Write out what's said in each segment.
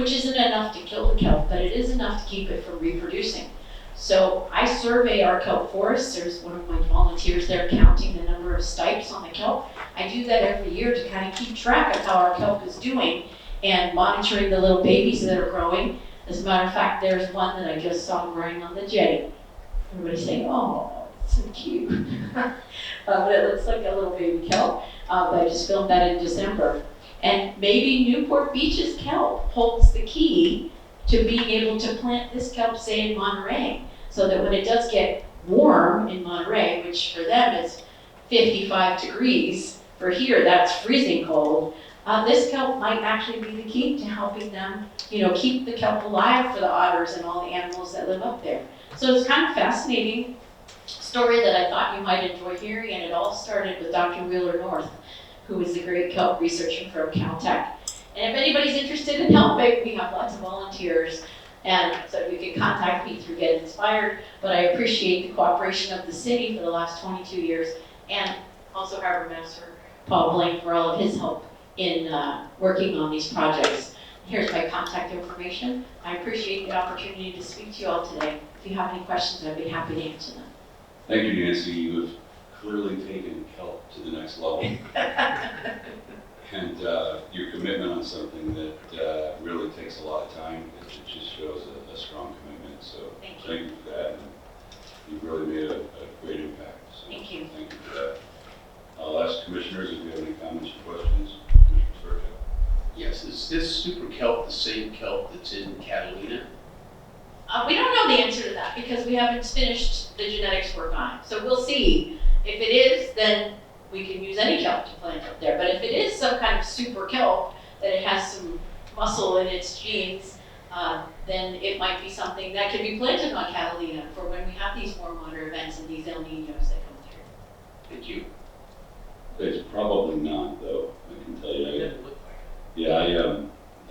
which isn't enough to kill the kelp, but it is enough to keep it from reproducing. So I survey our kelp forests. There's one of my volunteers there counting the number of stipes on the kelp. I do that every year to kind of keep track of how our kelp is doing and monitoring the little babies that are growing. As a matter of fact, there's one that I just saw growing on the jetty. Everybody's saying, oh, it's so cute. But it looks like a little baby kelp. But I just filmed that in December. And maybe Newport Beach's kelp holds the key to being able to plant this kelp, say, in Monterey, so that when it does get warm in Monterey, which for them is 55 degrees, for here that's freezing cold, this kelp might actually be the key to helping them, keep the kelp alive for the otters and all the animals that live up there. So it's kind of fascinating story that I thought you might enjoy hearing, and it all started with Dr. Wheeler North, who is a great kelp researcher from Caltech. And if anybody's interested in helping, we have lots of volunteers, and so you can contact me through Get Inspired, but I appreciate the cooperation of the city for the last 22 years, and also Harbor Master Paul Blank for all of his help in working on these projects. Here's my contact information. I appreciate the opportunity to speak to you all today. If you have any questions, I'd be happy to answer them. Thank you, Nancy. You have clearly taken kelp to the next level. And your commitment on something that really takes a lot of time, it just shows a strong commitment. So thank you for that. And you've really made a great impact. So thank you. Thank you for that. I'll ask commissioners if you have any comments or questions. Commissioner Sturgill. Yes, is this super kelp the same kelp that's in Catalina? We don't know the answer to that because we haven't finished the genetics work on it. So we'll see. If it is, then we can use any kelp to plant up there. But if it is some kind of super kelp, that it has some muscle in its genes, then it might be something that can be planted on Catalina for when we have these warm water events and these El Niños that come through. Thank you. It's probably not, though. I can tell you. It doesn't look like Yeah,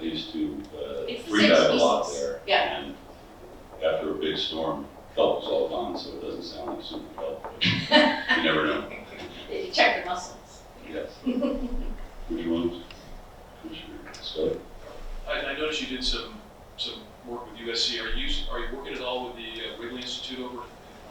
I used to It's the free same dive a lot species. there. Yeah. And after a big storm, kelp was all gone, so it doesn't sound like super kelp. But you never know. You check the muscles. Yes. Which ones? Commissioner Scott? I noticed you did some work with USC. Are you working at all with the Wrigley Institute over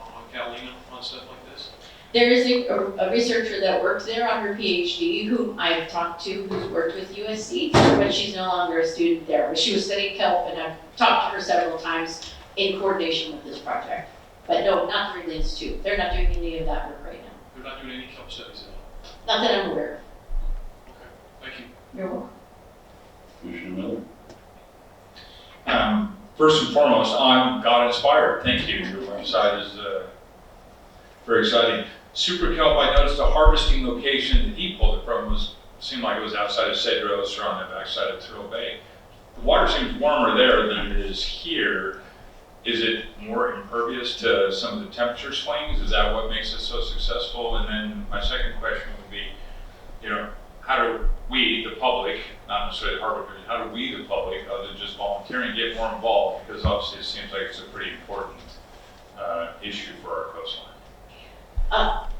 on Catalina on stuff like this? There is a researcher that works there on her PhD who I've talked to who's worked with USC, but she's no longer a student there. But she was studying kelp, and I've talked to her several times in coordination with this project. But no, not the Wrigley Institute. They're not doing any of that work right now. They're not doing any kelp studies at all? Not that I'm aware of. Okay, thank you. You're welcome. Commissioner Miller? First and foremost, I'm God inspired. Thank you. Your website is very exciting. Super kelp, I noticed the harvesting location that he pulled it from seemed like it was outside of Cedros or on the backside of Turtle Bay. The water seems warmer there than it is here. Is it more impervious to some of the temperature swings? Is that what makes it so successful? And then my second question would be, how do we, the public, not necessarily Harbor, but how do we, the public, other than just volunteering, get more involved? Because obviously it seems like it's a pretty important issue for our coastline.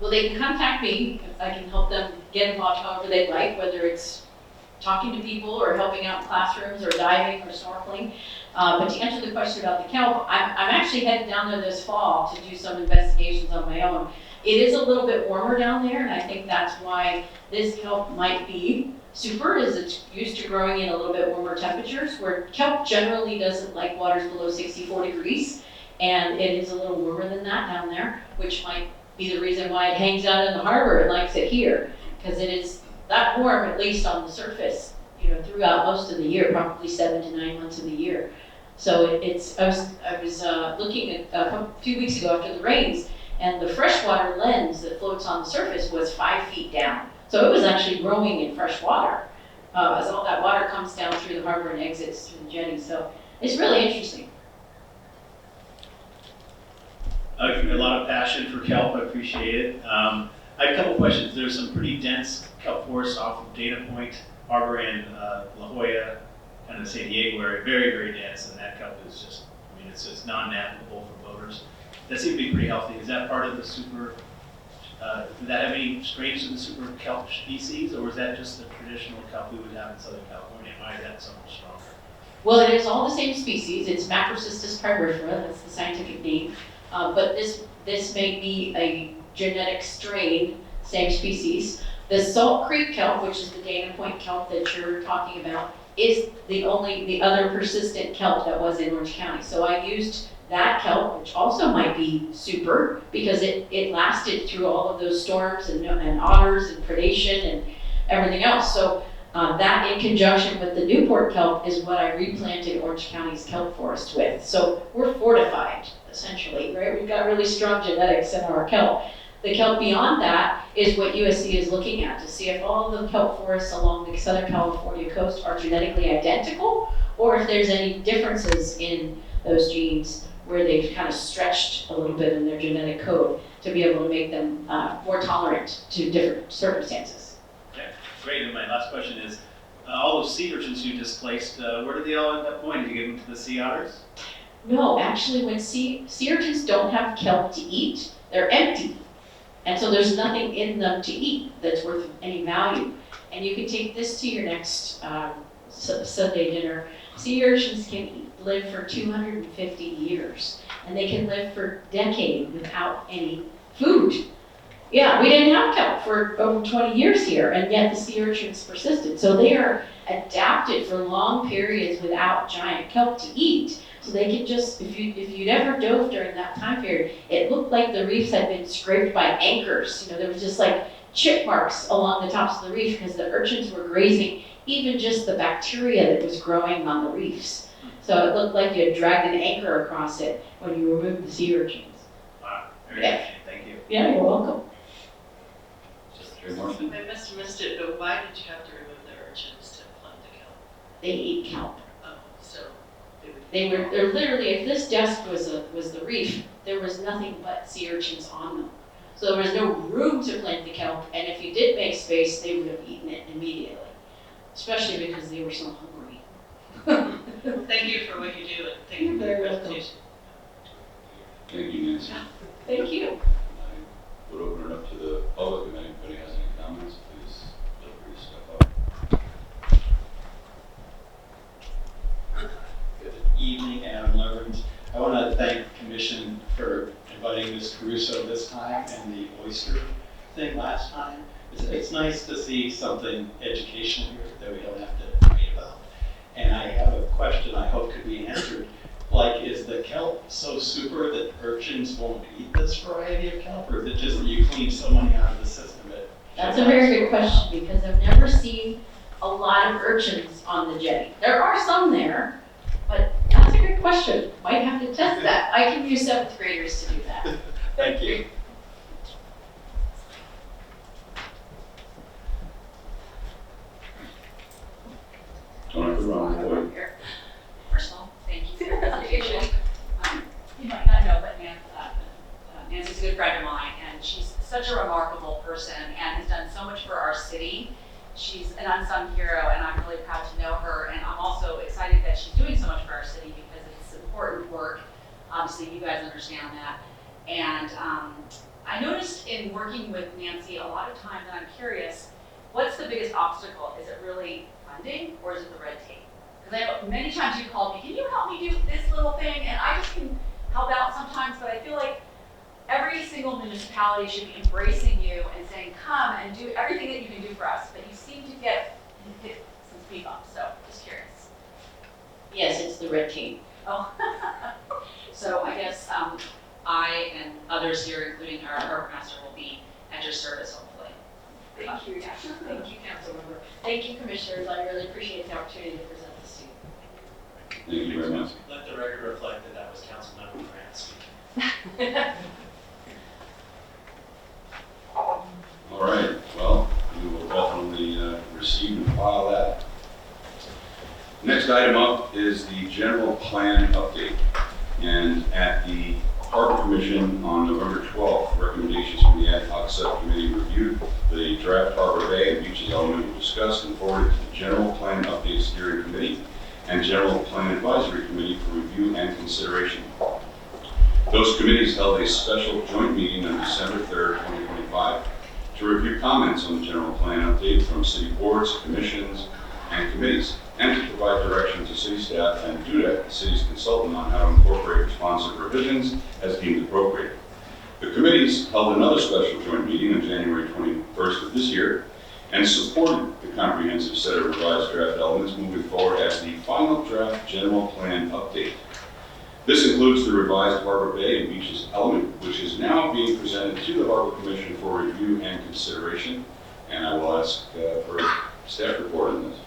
Well, they can contact me if I can help them get involved however they'd like, whether it's talking to people or helping out in classrooms or diving or snorkeling. But to answer the question about the kelp, I'm actually headed down there this fall to do some investigations on my own. It is a little bit warmer down there, and I think that's why this kelp might be super, is it's used to growing in a little bit warmer temperatures, where kelp generally doesn't like waters below 64 degrees, and it is a little warmer than that down there, which might be the reason why it hangs out in the harbor and likes it here, because it is that warm, at least on the surface, throughout most of the year, probably 7 to 9 months of the year. So I was looking at a few weeks ago after the rains, and the freshwater lens that floats on the surface was 5 feet down. So it was actually growing in fresh water as all that water comes down through the harbor and exits through the jetty. So it's really interesting. A lot of passion for kelp, I appreciate it. I have a couple questions. There's some pretty dense kelp forests off of Dana Point Harbor and La Jolla, kind of San Diego area, very, very dense, and that kelp is just, it's just non-navigable for boaters. That seems to be pretty healthy. Is that part of the super, did that have any strains of the super kelp species, or is that just the traditional kelp we would have in Southern California? Why is that so much stronger? Well, it is all the same species. It's Macrocystis pyrifera, that's the scientific name. But this may be a genetic strain, same species. The Salt Creek kelp, which is the Dana Point kelp that you're talking about, is the other persistent kelp that was in Orange County. So I used that kelp, which also might be super, because it lasted through all of those storms and otters and predation and everything else. So that in conjunction with the Newport kelp is what I replanted Orange County's kelp forest with. So we're fortified, essentially, right? We've got really strong genetics in our kelp. The kelp beyond that is what USC is looking at to see if all of the kelp forests along the Southern California coast are genetically identical, or if there's any differences in those genes where they've kind of stretched a little bit in their genetic code to be able to make them more tolerant to different circumstances. Okay, great. And my last question is, all those sea urchins you displaced, where did they all end up going? Did you give them to the sea otters? No, actually, when sea urchins don't have kelp to eat, they're empty. And so there's nothing in them to eat that's worth any value. And you can take this to your next Sunday dinner. Sea urchins can live for 250 years, and they can live for decades without any food. Yeah, we didn't have kelp for over 20 years here, and yet the sea urchins persisted. So they are adapted for long periods without giant kelp to eat. So they can just, if you'd ever dove during that time period, it looked like the reefs had been scraped by anchors. There was just like chip marks along the tops of the reef because the urchins were grazing even just the bacteria that was growing on the reefs. So it looked like you had dragged an anchor across it when you removed the sea urchins. Wow, very Yeah. interesting. Thank you. Yeah, you're welcome. Terry Morrison? I must have missed it, but why did you have to remove the urchins to plant the kelp? They eat kelp. Oh, so They're literally, if this desk was the reef, there was nothing but sea urchins on them. So there was no room to plant the kelp, and if you did make space, they would have eaten it immediately. Especially because they were so hungry. Thank you for what you do, and thank you You're for your very welcome. presentation. Thank you, Nancy. Thank you. I would open it up to the public, if anybody has any comments, please feel free to step up. Good evening, Adam Leverins. I want to thank the commission for inviting Ms. Caruso this time and the oyster thing last time. It's nice to see something educational here that we don't have to read about. And I have a question I hope could be answered. Like, is the kelp so super that urchins won't eat this variety of kelp, or is it just that you clean so many out of the system? That's a very good question, because I've never seen a lot of urchins on the jetty. There are some there, but that's a good question. Might have to test that. I can use 7th graders to do that. Thank you. Don't have to run, boy. First of all, thank you for your presentation. You might not know, but Nancy's a good friend of mine, and she's such a remarkable person and has done so much for our city. She's an unsung hero, and I'm really proud to know her, and I'm also excited that she's doing so much for our city because it's important work. Obviously, you guys understand that. And I noticed in working with Nancy a lot of times, and I'm curious, what's the biggest obstacle? Is it really funding, or is it the red tape? Because many times you called me, can you help me do this little thing? And I just can help out sometimes, but I feel like every single municipality should be embracing you and saying, come and do everything that you can do for us. But you seem to hit some speed bumps, so just curious. Yes, it's the red tape. Oh, so I guess I and others here, including our harbor master, will be at your service, hopefully. Thank you. Thank you, Councilmember. Thank you, Commissioners. I really appreciate the opportunity to present this to you. Thank you very much. Let the record reflect that that was Councilmember Grant speaking. All right, well, we will definitely receive and file that. Next item up is the general plan update. And at the Harbor Commission on November 12th, recommendations from the ad hoc subcommittee reviewed the draft Harbor Bay and Beaches element were discussed and forwarded to the General Plan Update Steering Committee and General Plan Advisory Committee for review and consideration. Those committees held a special joint meeting on December 3rd, 2025 to review comments on the General Plan Update from city boards, commissions, and committees, and to provide direction to city staff and DUDEC, the city's consultant, on how to incorporate responsive revisions as deemed appropriate. The committees held another special joint meeting on January 21st of this year and supported the comprehensive set of revised draft elements moving forward as the final draft general plan update. This includes the revised Harbor Bay and Beaches element, which is now being presented to the Harbor Commission for review and consideration. And I will ask for a staff report on this.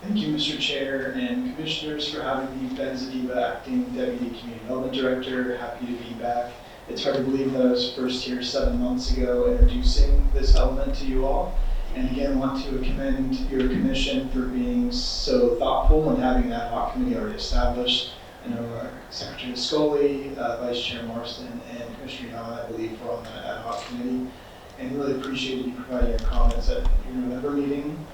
Thank you, Mr. Chair and Commissioners, for having me. Ben Zadiba, Acting Deputy Community Development Director. Happy to be back. It's hard to believe that I was first here 7 months ago introducing this element to you all. And again, want to commend your commission for being so thoughtful and having that ad hoc committee already established. I know Secretary Scully, Vice Chair Marston, and Commissioner Young, I believe, were on that ad hoc committee. And really appreciated you providing your comments at your November meeting.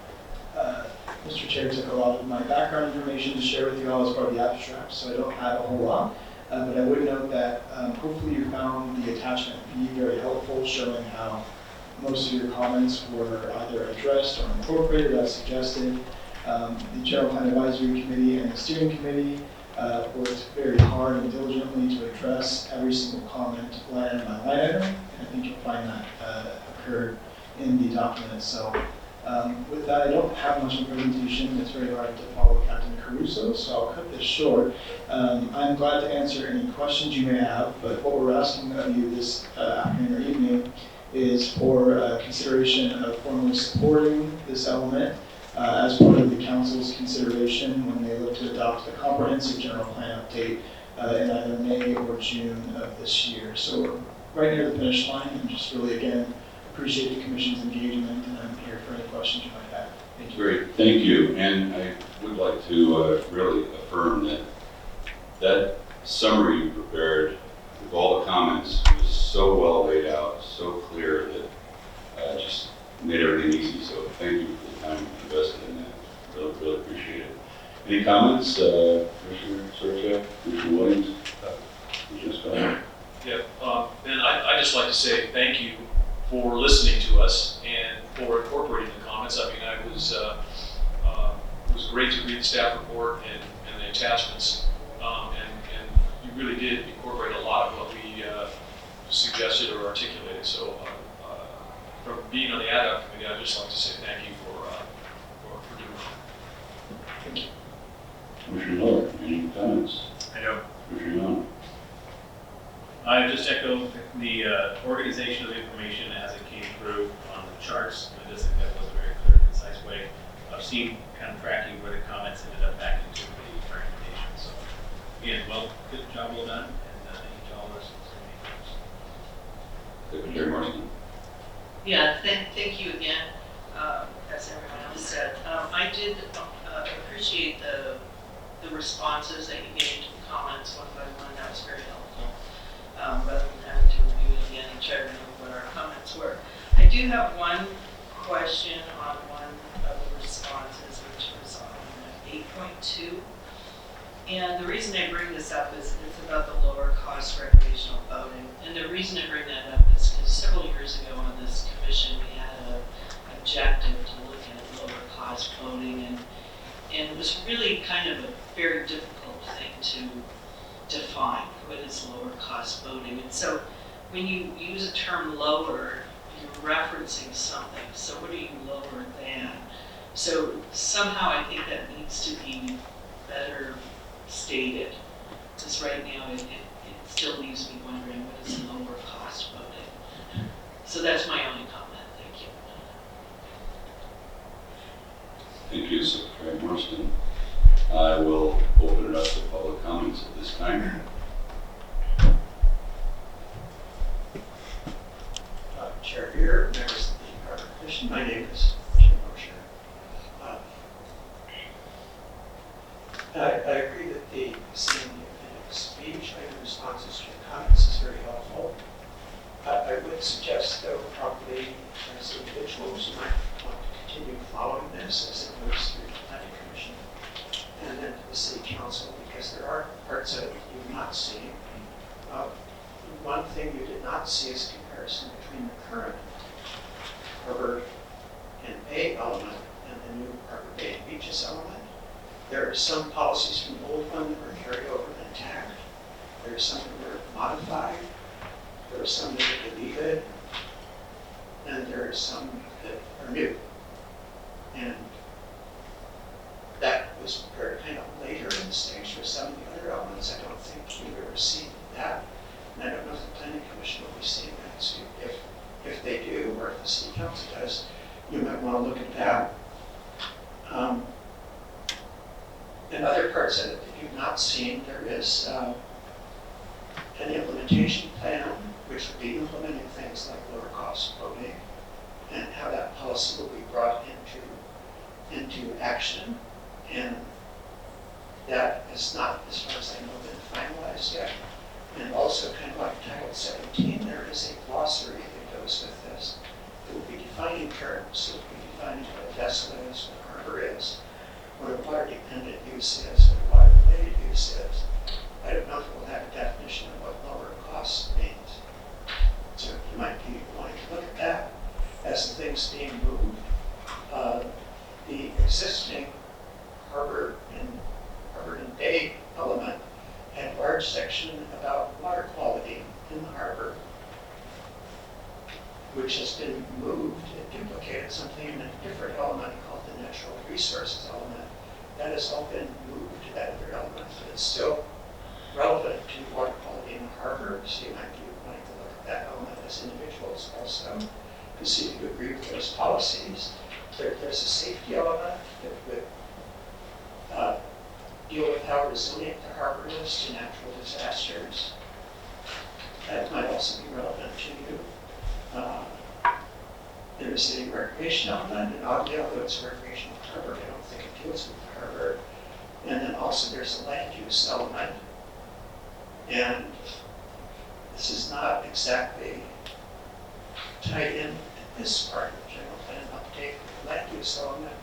Mr. Chair took a lot of my background information to share with you all as part of the abstract, so I don't have a whole lot. But I would note that hopefully you found the attachment be very helpful, showing how most of your comments were either addressed or incorporated as suggested. The General Plan Advisory Committee and the Steering Committee worked very hard and diligently to address every single comment line by line item, and I think you'll find that occurred in the document itself. With that, I don't have much of a presentation. It's very hard to follow Captain Caruso, so I'll cut this short. I'm glad to answer any questions you may have, but what we're asking of you this afternoon or evening is for consideration of formally supporting this element as part of the Council's consideration when they look to adopt a comprehensive general plan update in either May or June of this year. So we're right near the finish line, and just really, again, appreciate the Commission's engagement, and I'm here for any questions you might have. Thank you. Great, thank you. And I would like to really affirm that that summary you prepared with all the comments was so well laid out, so clear that just made everything easy. So thank you for the time invested in that. Really, really appreciate it. Any comments, Commissioner Sorcha, Commissioner Williams, Commissioner Scott? Yeah, Ben, I'd just like to say thank you for listening to us and for incorporating the comments. I mean, it was great to read the staff report and the attachments, and you really did incorporate a lot of what we suggested or articulated. So from being on the ad hoc committee, I'd just like to say thank you for doing that. Thank you. Commissioner Miller, any comments? I know. Commissioner Young? I just echo the organization of the information as it came through on the charts. I just think that was a very clear, concise way of seeing, kind of tracking where the comments ended up back into the recommendation. So again, good job, well done, and thank you to all of us. Secretary Marston? Yeah, thank you again, as everyone else said. I did appreciate the responses that you gave to the comments one by one. That was very helpful. Rather than having to review it again and try to remember what our comments were. I do have one question on one of the responses, which was on 8.2. And the reason I bring this up is it's about the lower cost recreational boating. And the reason I bring that up is because several years ago on this commission, we had an objective to look at lower cost boating. And it was really kind of a very difficult thing to define what is lower cost boating. And so when you use a term lower, you're referencing something. So what are you lower than? So somehow I think that needs to be better stated. Because right now it still leaves me wondering what is lower cost boating. So that's my only comment. Thank you. Thank you, Secretary Marston. I will open it up to public comments at this time. Chair Beer, members of the Harbor Commission. My name is Jim Mosher. I agree that the seeing the appendix speech and responses to your comments is very helpful. I would suggest, though, probably as individuals, you might want to continue following this as it moves through the Planning Commission and then to the City Council, because there are parts of it you've not seen. One thing you did not see is comparison between the current Harbor and Bay element There are some policies from the old one that were carried over and intact. There are some that were modified. There are some that were deleted. And there are some that are new. And that was prepared kind of later in the stage for some of the other elements. I don't think we've ever seen that. And I don't know if the planning commission will be seeing that. So if they do, or if the city council does, you might want to look at that. And other parts of it that you've not seen, there is an implementation plan, which would be implementing things like lower cost voting, and how that policy will be brought into action. And that is not, as far as I know, been finalized yet. And also, kind of like Title 17, there is a glossary that goes with this. It will be defining terms. It will be defining what a vessel is, what a harbor is, what a water-dependent use is, what a water-related use is. I don't know if we'll have a definition of what lower cost means. So you might be wanting to look at that as the things being moved. The existing harbor and bay element had a large section about water quality in the harbor, which has been moved. It duplicated something in a different element called the natural resources element. That has all been moved to that other element, but it's still relevant to water quality in the harbor, so you might be wanting to look at that element as individuals also, to see if you agree with those policies. There's a safety element that would deal with how resilient the harbor is to natural disasters. That might also be relevant to you. There's a recreation element, and oddly, although it's a recreational harbor, I don't think it deals with the harbor. And then also there's a land use element. And this is not exactly tied in to this part of the general plan update. The land use element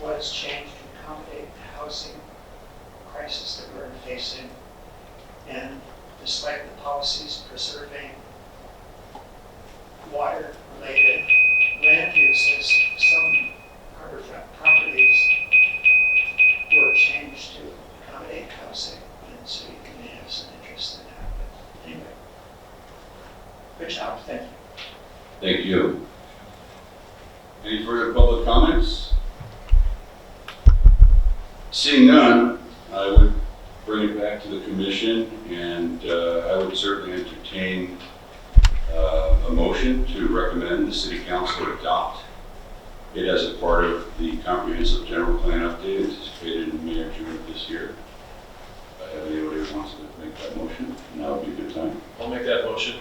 was changed to accommodate the housing crisis that we're facing. And despite the policies preserving water-related land uses, some harborfront properties were changed to accommodate housing. And so you may have some interest in that. But anyway, good job. Thank you. Thank you. Any further public comments? Seeing none, I would bring it back to the commission, and I would certainly entertain a motion to recommend the city council adopt it as a part of the comprehensive general plan update anticipated in May or June of this year. If I have anybody who wants to make that motion, now would be a good time. I'll make that motion.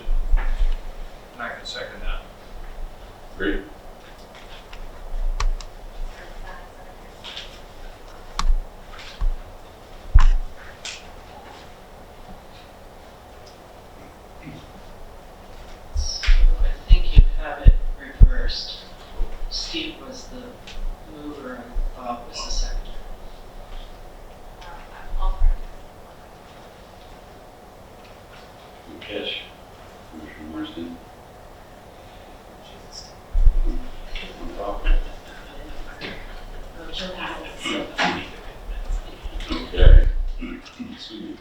And I can second that. Great. So I think you have it reversed. Steve was the mover and Bob was the seconder. Good catch, Commissioner Marsden. On top. Okay. Excuse me.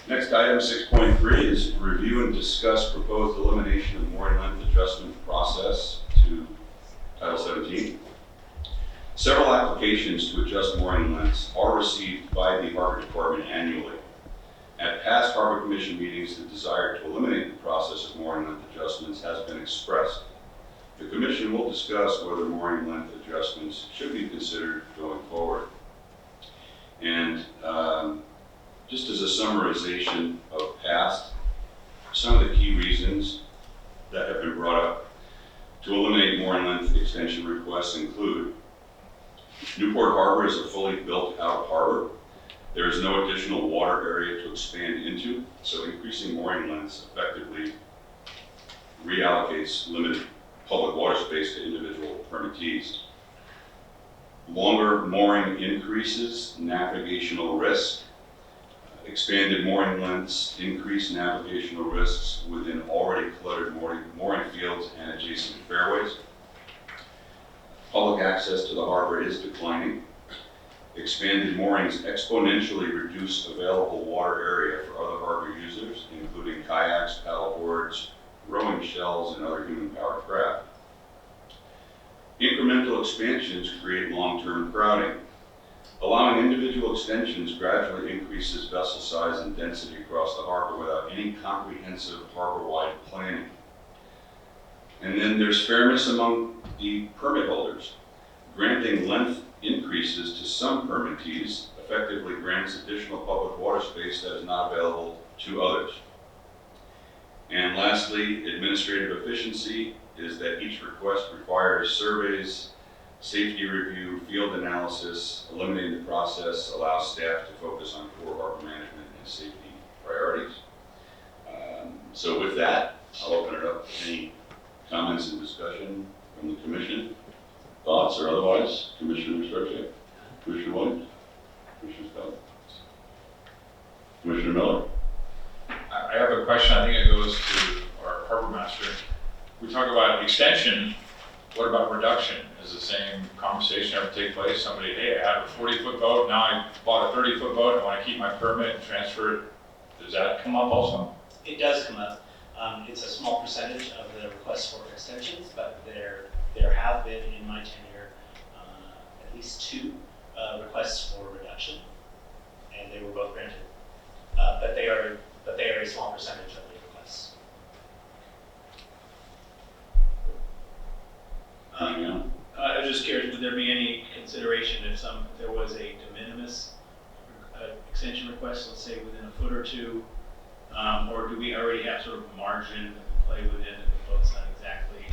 Next item, 6.3, is review and discuss proposed elimination of mooring length adjustment process to Title 17. Several applications to adjust mooring lengths are received by the Harbor Department annually. At past Harbor Commission meetings, the desire to eliminate the process of mooring length adjustments has been expressed. The Commission will discuss whether mooring length adjustments should be considered going forward. And just as a summarization of past, some of the key reasons that have been brought up to eliminate mooring length extension requests include Newport Harbor is a fully built out harbor. There is no additional water area to expand into, so increasing mooring lengths effectively reallocates limited public water space to individual permittees. Longer mooring increases navigational risk. Expanded mooring lengths increase navigational risks within already cluttered mooring fields and adjacent fairways. Public access to the harbor is declining. Expanded moorings exponentially reduce available water area for other harbor users, including kayaks, paddleboards, rowing shells, and other human-powered craft. Incremental expansions create long-term crowding. Allowing individual extensions gradually increases vessel size and density across the harbor without any comprehensive harbor-wide planning. And then there's fairness among the permit holders. Granting length increases to some permittees effectively grants additional public water space that is not available to others. And lastly, administrative efficiency is that each request requires surveys, safety review, field analysis. Eliminating the process allows staff to focus on core harbor management and safety priorities. So with that, I'll open it up to any comments and discussion from the commission, thoughts or otherwise. Commissioner Sarchek, Commissioner Williams, Commissioner Scott, Commissioner Miller. I have a question, I think it goes to our harbor master. We talk about extension, what about reduction? Is the same conversation ever take place? Somebody, hey, I have a 40-foot boat, now I bought a 30-foot boat, I want to keep my permit and transfer it. Does that come up also? It does come up. It's a small percentage of the requests for extensions, but there have been in my tenure at least 2 requests for reduction, and they were both granted. But they are a small percentage of the requests. I was just curious, would there be any consideration if there was a de minimis extension request, let's say within a foot or 2, or do we already have sort of a margin to play within if the boat's not exactly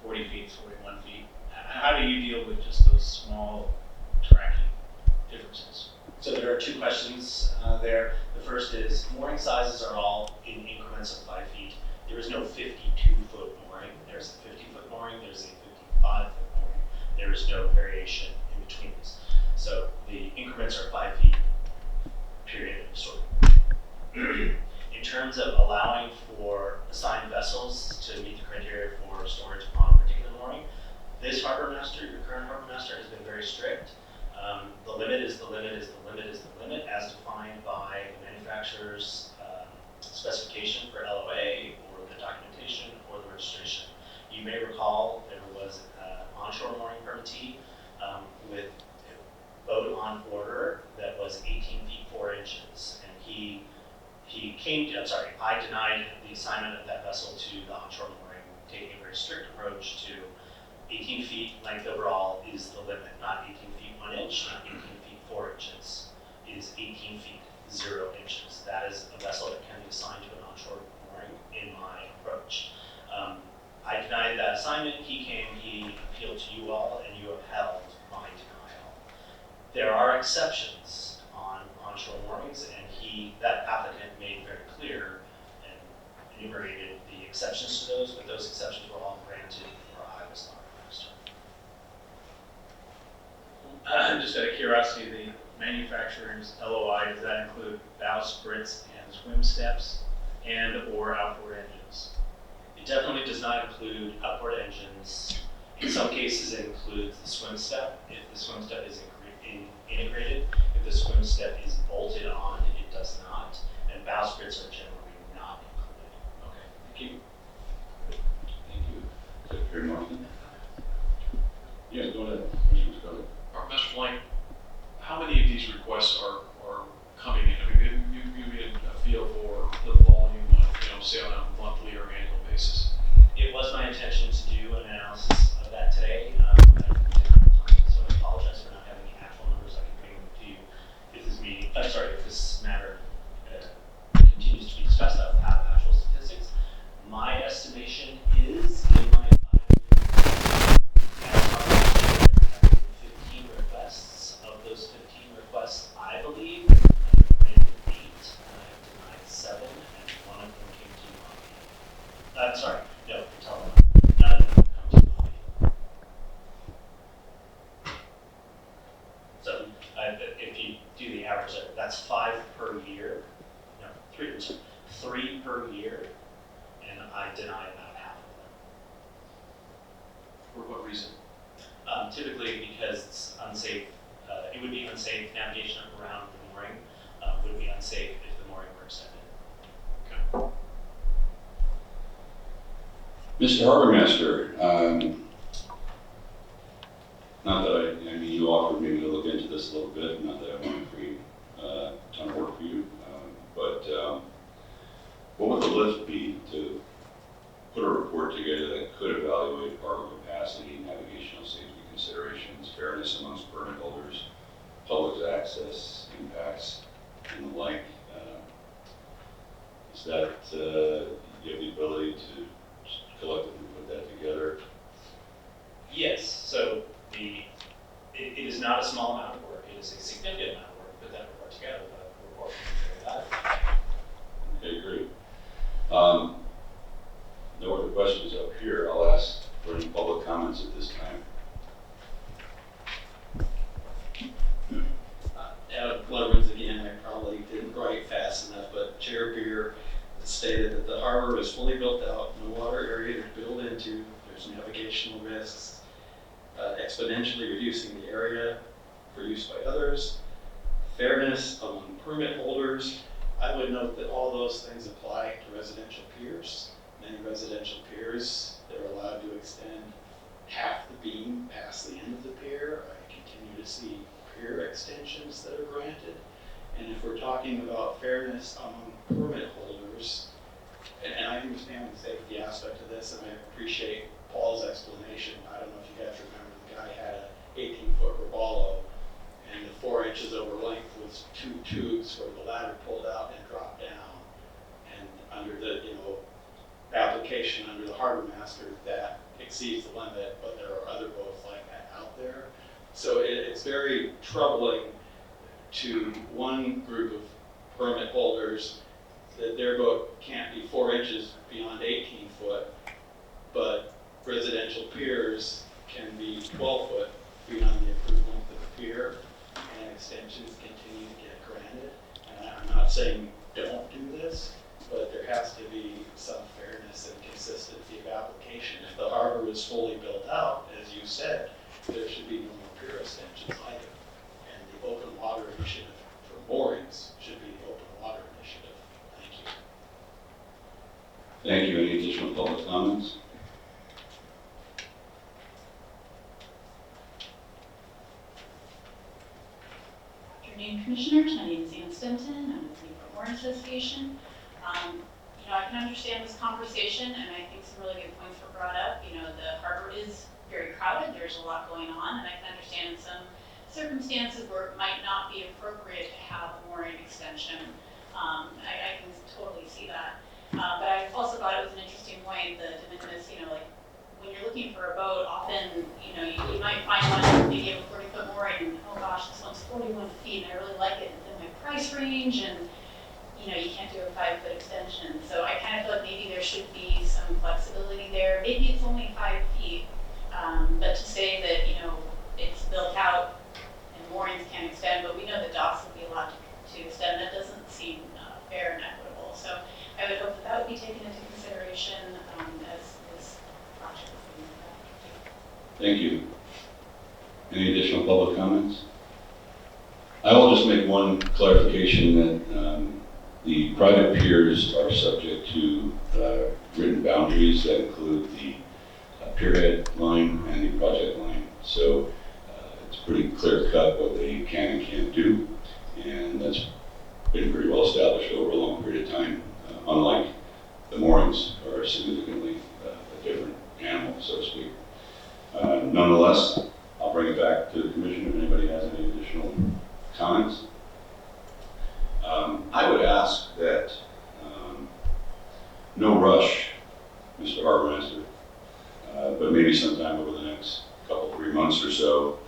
40 feet, 41 feet? How do you deal with just those small tracking differences? So there are 2 questions there. The first is mooring sizes are all in increments of 5 feet. There is no 52-foot mooring. There's a 50-foot mooring. There's a 55-foot mooring. There is no variation in between these. So the increments are 5 feet, period, end of story. In terms of allowing for assigned vessels to meet the criteria for storage on a particular mooring, this harbor master, your current harbor master, has been very strict. The limit is the limit is the limit is the limit as defined by the manufacturer's specification for LOA or the documentation or the registration. You may recall there was an onshore mooring permittee with a boat on order that was 18 feet 4 inches, and I denied the assignment of that vessel to the onshore mooring, taking a very strict approach to 18 feet length overall is the limit, not 18 feet 1 inch, not 18 feet 4 inches, it is 18 feet 0 inches. That is a vessel that can be assigned to an onshore mooring in my approach. I denied that assignment, he appealed to you all, and you upheld my denial. There are exceptions on onshore moorings, and that applicant made very clear and enumerated the exceptions to those, but those exceptions were all granted before I was the harbor master. Just out of curiosity, the manufacturer's LOI, does that include bow splits and swim steps and or outboard engines? It definitely does not include outboard engines. In some cases, it includes the swim step. If the swim step is integrated, if the swim step is bolted on, it does not. And bow splits are generally not included. Okay, thank you. Thank you. Secretary Martin? Yeah, go ahead. Commissioner Scott. Mr. Blank, how many of these requests are coming in? I mean, you get a feel for the volume, say on a monthly or annual basis. It was my intention to do an analysis of that today. I didn't have time, so I apologize for not having the actual numbers. I can bring them to you if this matter continues to be discussed. I will have actual statistics. My estimation is in my 15 requests. Of those 15 requests, I believe I've granted 8 and I have denied 7, and 1 of them came to you on the I'm sorry, no, you're telling me. None of them come to you. So if you do the average, that's 5 per year. No, 3 per year, and I deny about half of them. For what reason? Typically because it's unsafe. It would be unsafe, navigation around the mooring would be unsafe if the mooring were extended. Mr. Harbor Master, not that I mean, you offered me to look into this a little bit, not that I want to create a ton of work for you, but what would the lift be to put a report together that could evaluate harbor capacity, navigational safety considerations, fairness amongst permit holders, public access, impacts, and the like? Is that, you have the ability to collectively put that together? Yes, so it is not a small amount of work, it is a significant amount of work to put that report together, but the report will be very valuable. Okay, great. No other questions up here. I'll ask for any public comments at this time. Leverage again, I probably didn't write fast enough, but Chair Beer stated that the harbor is fully built out, no water area to build into, there's navigational risks, exponentially reducing the area for use by others, fairness among permit holders. I would note that all those things apply to residential piers. Many residential piers, they're allowed to extend half the beam past the end of the pier. I continue to see pier extensions that are granted. And if we're talking about fairness among permit holders, and I understand the safety aspect of this, and I appreciate Paul's explanation. I don't know if you guys remember, the guy had an 18-foot Robalo, and the 4 inches over length was 2 tubes where the ladder pulled out and dropped down. And under the, application under the harbor master, that exceeds the limit, but there are other boats like that out there. So it's very troubling to one group of permit holders that their boat can't be 4 inches beyond 18 foot, but residential piers can be 12 foot beyond the approved length of the pier, and extensions continue to get granted. And I'm not saying don't do this, but there has to be some fairness and consistency of application. If the harbor is fully built out, as you said, there should be no more pier extensions either. And the open water initiative for moorings should be the open water initiative. Thank you. Thank you. Any additional public comments? Good afternoon, Commissioners. My name is Ann Stenton. I'm with the Newport Mooring Association. I can understand this conversation, and I think some really good points were brought up. The harbor is very crowded. There's a lot going on, and I can understand in some circumstances where it might not be appropriate to have a mooring extension. I can totally see that. But I also thought it was an interesting point, the de minimis, when you're looking for a boat, often, you might find one, maybe have a 40-foot mooring, and oh gosh, this one's 41 feet, and I really like it, it's in my price range, and you can't do a 5-foot extension. So I kind of feel like maybe there should be some flexibility there. Maybe it's only 5 feet, but to say that, it's built out and moorings can't extend, but we know the docks will be allowed to extend, that doesn't seem fair and equitable. So I would hope that would be taken into consideration as this project is being looked at. Thank you. Any additional public comments? I will just make one clarification that the private piers are subject to written boundaries that include the pierhead line and the project line. So it's pretty clear cut what they can and can't do, and that's been pretty well established over a long period of time. Unlike the moorings are significantly a different animal, so to speak. Nonetheless, I'll bring it back to the commission if anybody has any additional comments. I would ask that no rush, Mr. Harbor Master, but maybe sometime over the next 3 months or so,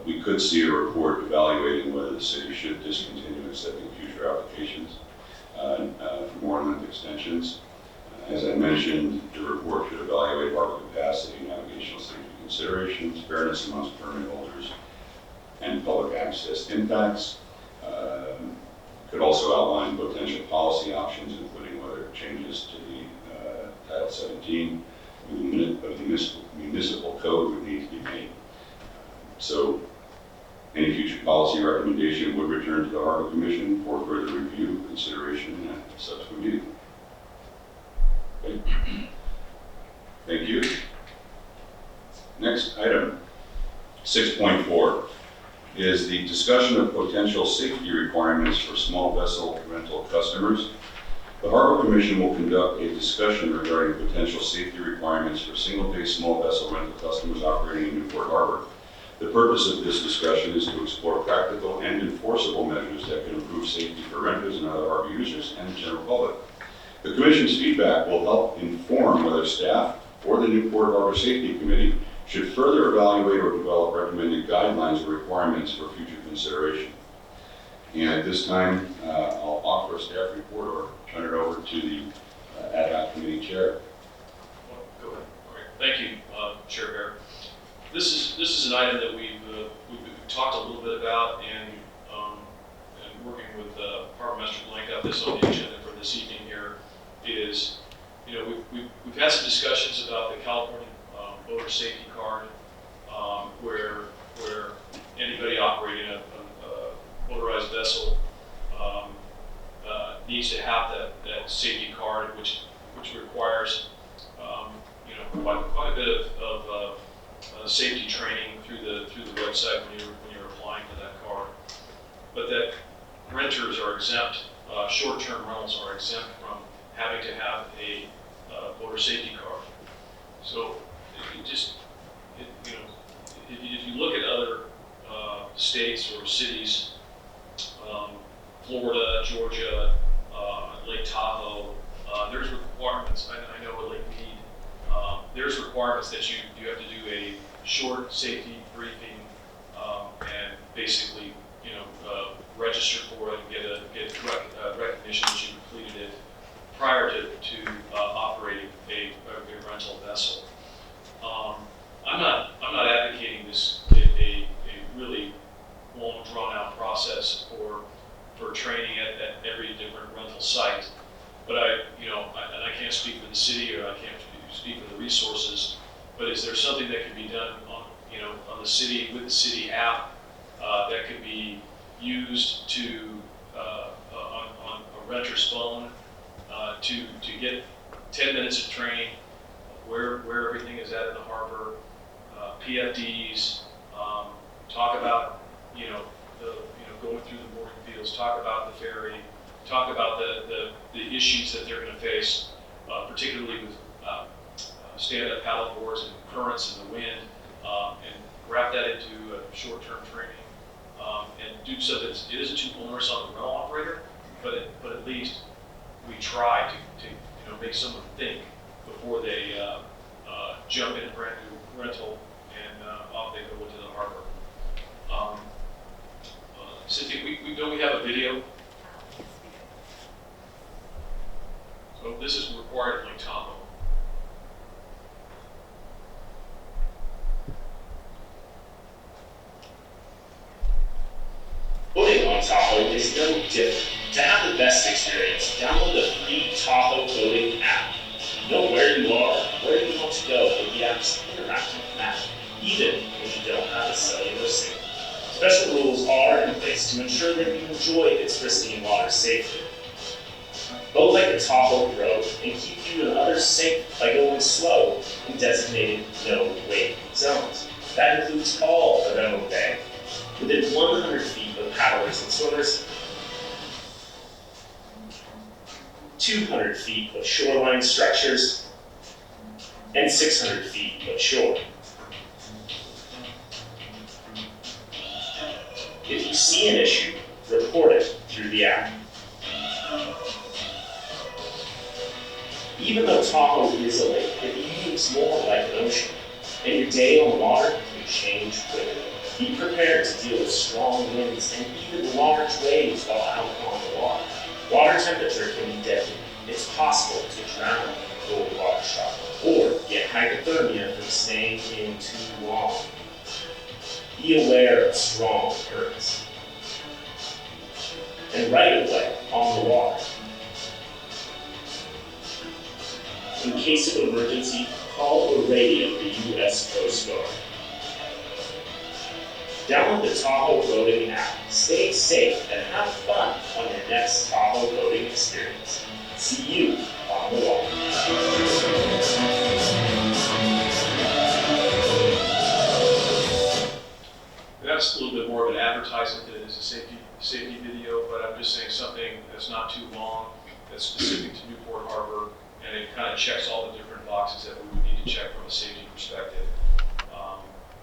we could see a report evaluating whether the city should discontinue accepting future applications for mooring length extensions. As I mentioned, the report should evaluate harbor capacity, navigational safety considerations, fairness amongst permit holders, and public access impacts. Could also outline potential policy options, including whether changes to the Title 17 of the municipal code would need to be made. So Any future policy recommendation would return to the Harbor Commission for further review, consideration, and subsequent meeting. Okay. Thank you. Next item, 6.4, is the discussion of potential safety requirements for small vessel rental customers. The Harbor Commission will conduct a discussion regarding potential safety requirements for single-day small vessel rental customers operating in Newport Harbor. The purpose of this discussion is to explore practical and enforceable measures that can improve safety for renters and other harbor users and the general public. The Commission's feedback will help inform whether staff or the Newport Harbor Safety Committee should further evaluate or develop recommended guidelines or requirements for future consideration. And at this time, I'll offer a staff report or turn it over to the ad hoc committee chair. Go ahead. All right. Thank you, Chair Bear. This is an item that we've talked a little bit about, and working with Harbor Master Blank got this on the agenda for this evening here is, we've had some discussions about the California Boater Safety Card, where anybody operating a motorized vessel needs to have that safety card, which requires quite a bit of safety training through the website when you're applying for that card. But that renters are exempt, short-term rentals are exempt from having to have a boater safety card. So if you look at other states or cities, Florida, Georgia, Lake Tahoe, there's requirements. I know at Lake Mead, there's requirements that you have to do a short safety briefing and basically register for it and get recognition that you completed it prior to operating a rental vessel. I'm not advocating this a really long drawn out process for training at every different rental site, but I can't speak for the city, or I can't speak for the resources, but is there something that can be done on the city, with the city app, that could be used to on a renter's phone to get 10 minutes of training where everything is at in the harbor, PFDs, talk about going through the mooring fields, talk about the ferry, talk about the issues that they're going to face, particularly with stand-up paddle boards and currents and the wind, and wrap that into a short-term training, and do so that it isn't too onerous on the rental operator, but at least we try to make someone think before they jump in a brand new rental and off they go into the harbor. Cynthia, we know we have a video. So this is required in Lake Tahoe. Boating on Tahoe is no different. To have the best experience, download the free Tahoe Boating app. Know where you are, where you want to go with the app's interactive map, even if you don't have a cellular signal. Special rules are in place to ensure that you enjoy its pristine water safely. Boat like a Tahoe Pro and keep you and others safe by going slow in designated no-wake zones. That includes all of Emerald Bay, within 100 feet of paddlers and swimmers, 200 feet of shoreline structures, and 600 feet of shore. If you see an issue, report it through the app. Even though Tahoe is a lake, it moves more like an ocean, and your day on the water can change quickly. Be prepared to deal with strong winds and even large waves while out on the water. Water temperature can be deadly. It's possible to drown in a cold water shock or get hypothermia from staying in too long. Be aware of strong currents. And right away on the water. In case of emergency, call or radio the U.S. Coast Guard. Download the Tahoe Boating app. Stay safe and have fun on your next Tahoe boating experience. See you on the water. That's a little bit more of an advertisement than it is a safety video, but I'm just saying something that's not too long, that's specific to Newport Harbor, and it kind of checks all the different boxes that we would need to check from a safety perspective.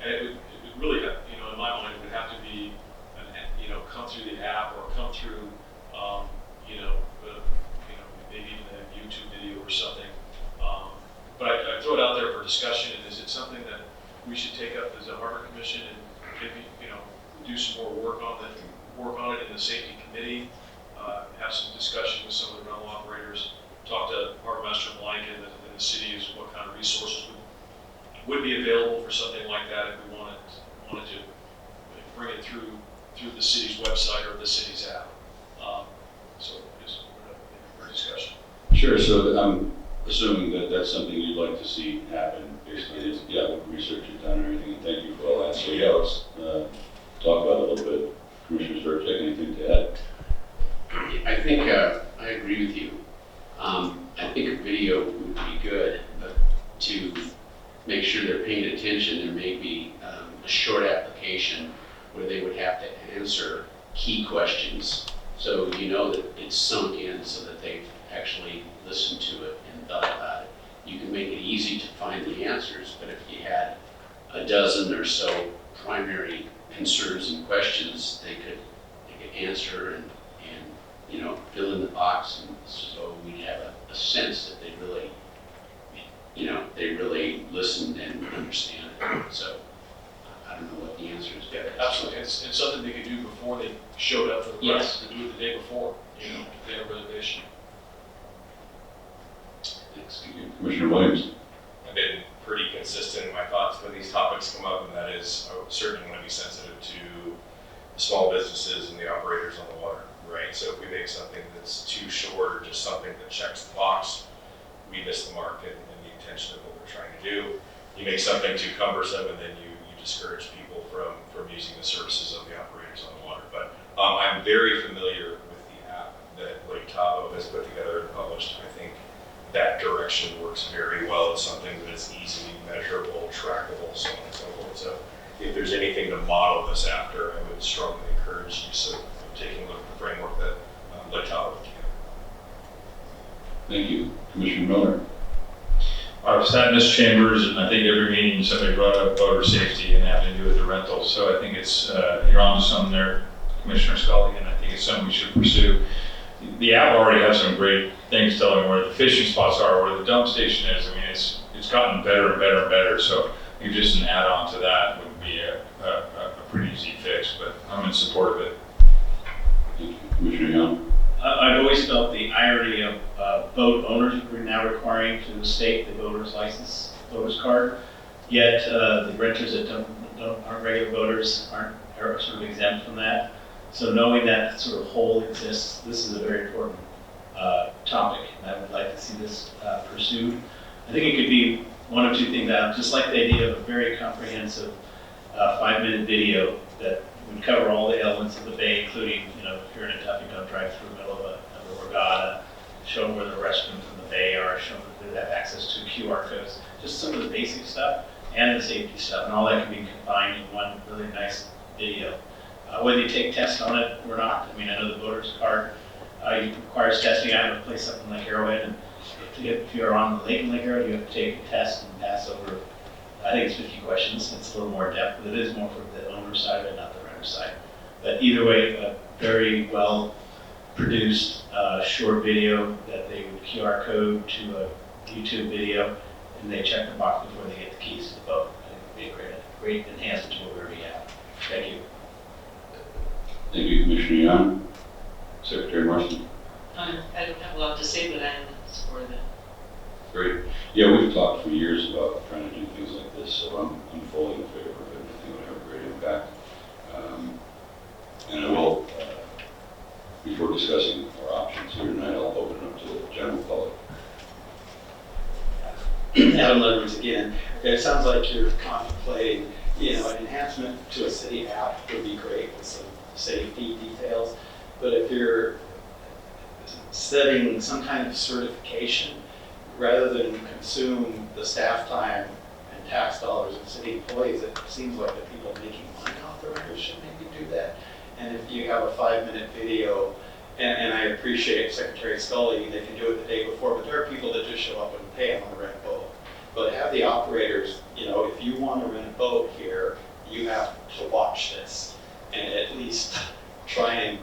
And it would really, in my mind, it would have to be, come through the app or come through, maybe even a YouTube video or something. But I throw it out there for discussion, and is it something that we should take up as a harbor commission and maybe, do some more work on it in the safety committee, have some discussion with some of the rental operators, talk to Harbor Master Blanken and the city as what kind of resources would be available for something like that if we wanted to bring it through the city's website or the city's app. So just for discussion. Sure, so I'm assuming that that's something you'd like to see happen based on this, what research you've done and everything, and thank you for all that. So let's talk about it a little bit. Commissioner Zurcheck, anything to add? I think I agree with you. I think a video would be good, but to make sure they're paying attention, there may be a short application where they would have to answer key questions. So that it's sunk in so that they've actually listened to it and thought about it. You can make it easy to find the answers, but if you had a dozen or so primary concerns and questions, they could answer and fill in the box, and so we'd have a sense that they really listened and understand it. So I don't know what the answer is. Absolutely, and something they could do before they showed up for the press, to do it the day before, if they had a reservation. Thanks. Commissioner Williams. I've been pretty consistent in my thoughts when these topics come up, and that is I certainly want to be sensitive to the small businesses and the operators on the water, right? So if we make something that's too short or just something that checks the box, we miss the mark and the intention of what we're trying to do. You make something too cumbersome, and then you discourage people from using the services of the operators on the water. But I'm very familiar with the app that Lake Tahoe has put together and published. I think that direction works very well. It's something that is easily measurable, trackable, so on and so forth. So if there's anything to model this after, I would strongly encourage use of taking a look at the framework that Lake Tahoe put together. Thank you. Commissioner Miller. I've sat in this chambers, and I think every meeting somebody brought up boater safety and having to do with the rentals. So I think it's, you're on to something there, Commissioner Scully, and I think it's something we should pursue. The app already has some great things telling where the fishing spots are, where the dump station is. I mean, it's gotten better and better and better. So I think just an add-on to that would be a pretty easy fix, but I'm in support of it. Thank you. Commissioner Young. I've always felt the irony of boat owners who are now requiring to the state the boater's license, boater's card, yet the renters that aren't regular boaters are sort of exempt from that. So knowing that sort of hole exists, this is a very important topic, and I would like to see this pursued. I think it could be one of two things. Just like the idea of a very comprehensive 5-minute video that would cover all the elements of the bay, including, if you're in a Tuffy, don't drive through the middle of a regatta, show them where the restrooms in the bay are, show them that they have access to QR codes, just some of the basic stuff and the safety stuff, and all that can be combined in one really nice video. Whether you take tests on it or not, I know the boater's card requires testing. I have a place up in Lake Arrowhead, and if you're on the lake in Lake Arrowhead, you have to take a test and pass over, I think it's 50 questions. It's a little more depth, but it is more for the owner side of it, not the renter side. But either way, a very well produced short video that they would QR code to a YouTube video, and they check the box before they get the keys to the boat. I think it would be a great enhancement to what we already have. Thank you. Thank you, Commissioner Young. Secretary Marston. I don't have a lot to say, but I am in support of it. Great. Yeah, we've talked for years about trying to do things like this, so I'm fully in favor of it. I think it would have a great impact. And I will, before discussing our options here tonight, I'll open it up to the general public. Adam Leverage again. Okay, it sounds like you're contemplating, an enhancement to a city app would be great with some safety details. But if you're setting some kind of certification, rather than consume the staff time and tax dollars of city employees, it seems like the people making money off the renters should maybe do that. And if you have a 5-minute video, and I appreciate Secretary Scully, they can do it the day before, but there are people that just show up and pay them to rent a boat. But have the operators, if you want to rent a boat here, you have to watch this and at least try and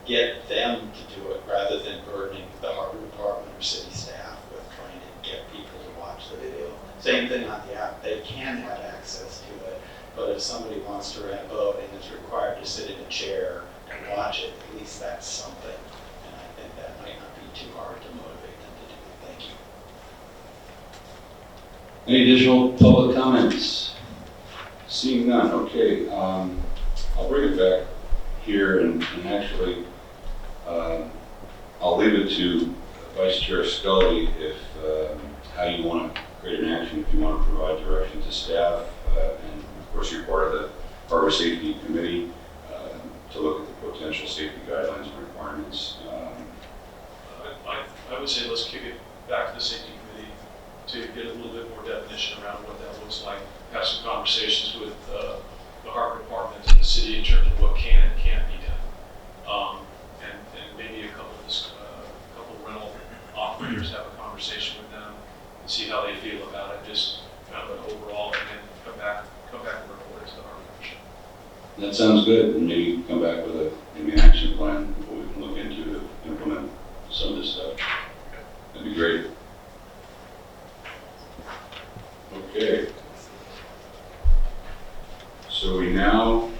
get them to do it rather than burdening the harbor department or city staff with trying to get people to watch the video. Same thing on the app, they can have access to it, but if somebody wants to rent a boat and is required to sit in a chair and watch it, at least that's something. And I think that might not be too hard to motivate them to do. Thank you. Any additional public comments? Seeing none, okay. I'll bring it back here and actually I'll leave it to Vice Chair Scully if how you want to create an action, if you want to provide direction to staff, and of course you're part of the Harbor Safety Committee to look at the potential safety guidelines and requirements. I would say let's kick it back to the safety committee to get a little bit more definition around what that looks like. Have some conversations with the harbor department and the city in terms of what can and can't be done. And maybe a couple rental operators have a conversation with them and see how they feel about it, just kind of an overall, and then come back and report it to the harbor commission. That sounds good, and maybe come back with maybe an action plan that we can look into to implement some of this stuff. That'd be great. Okay. So we now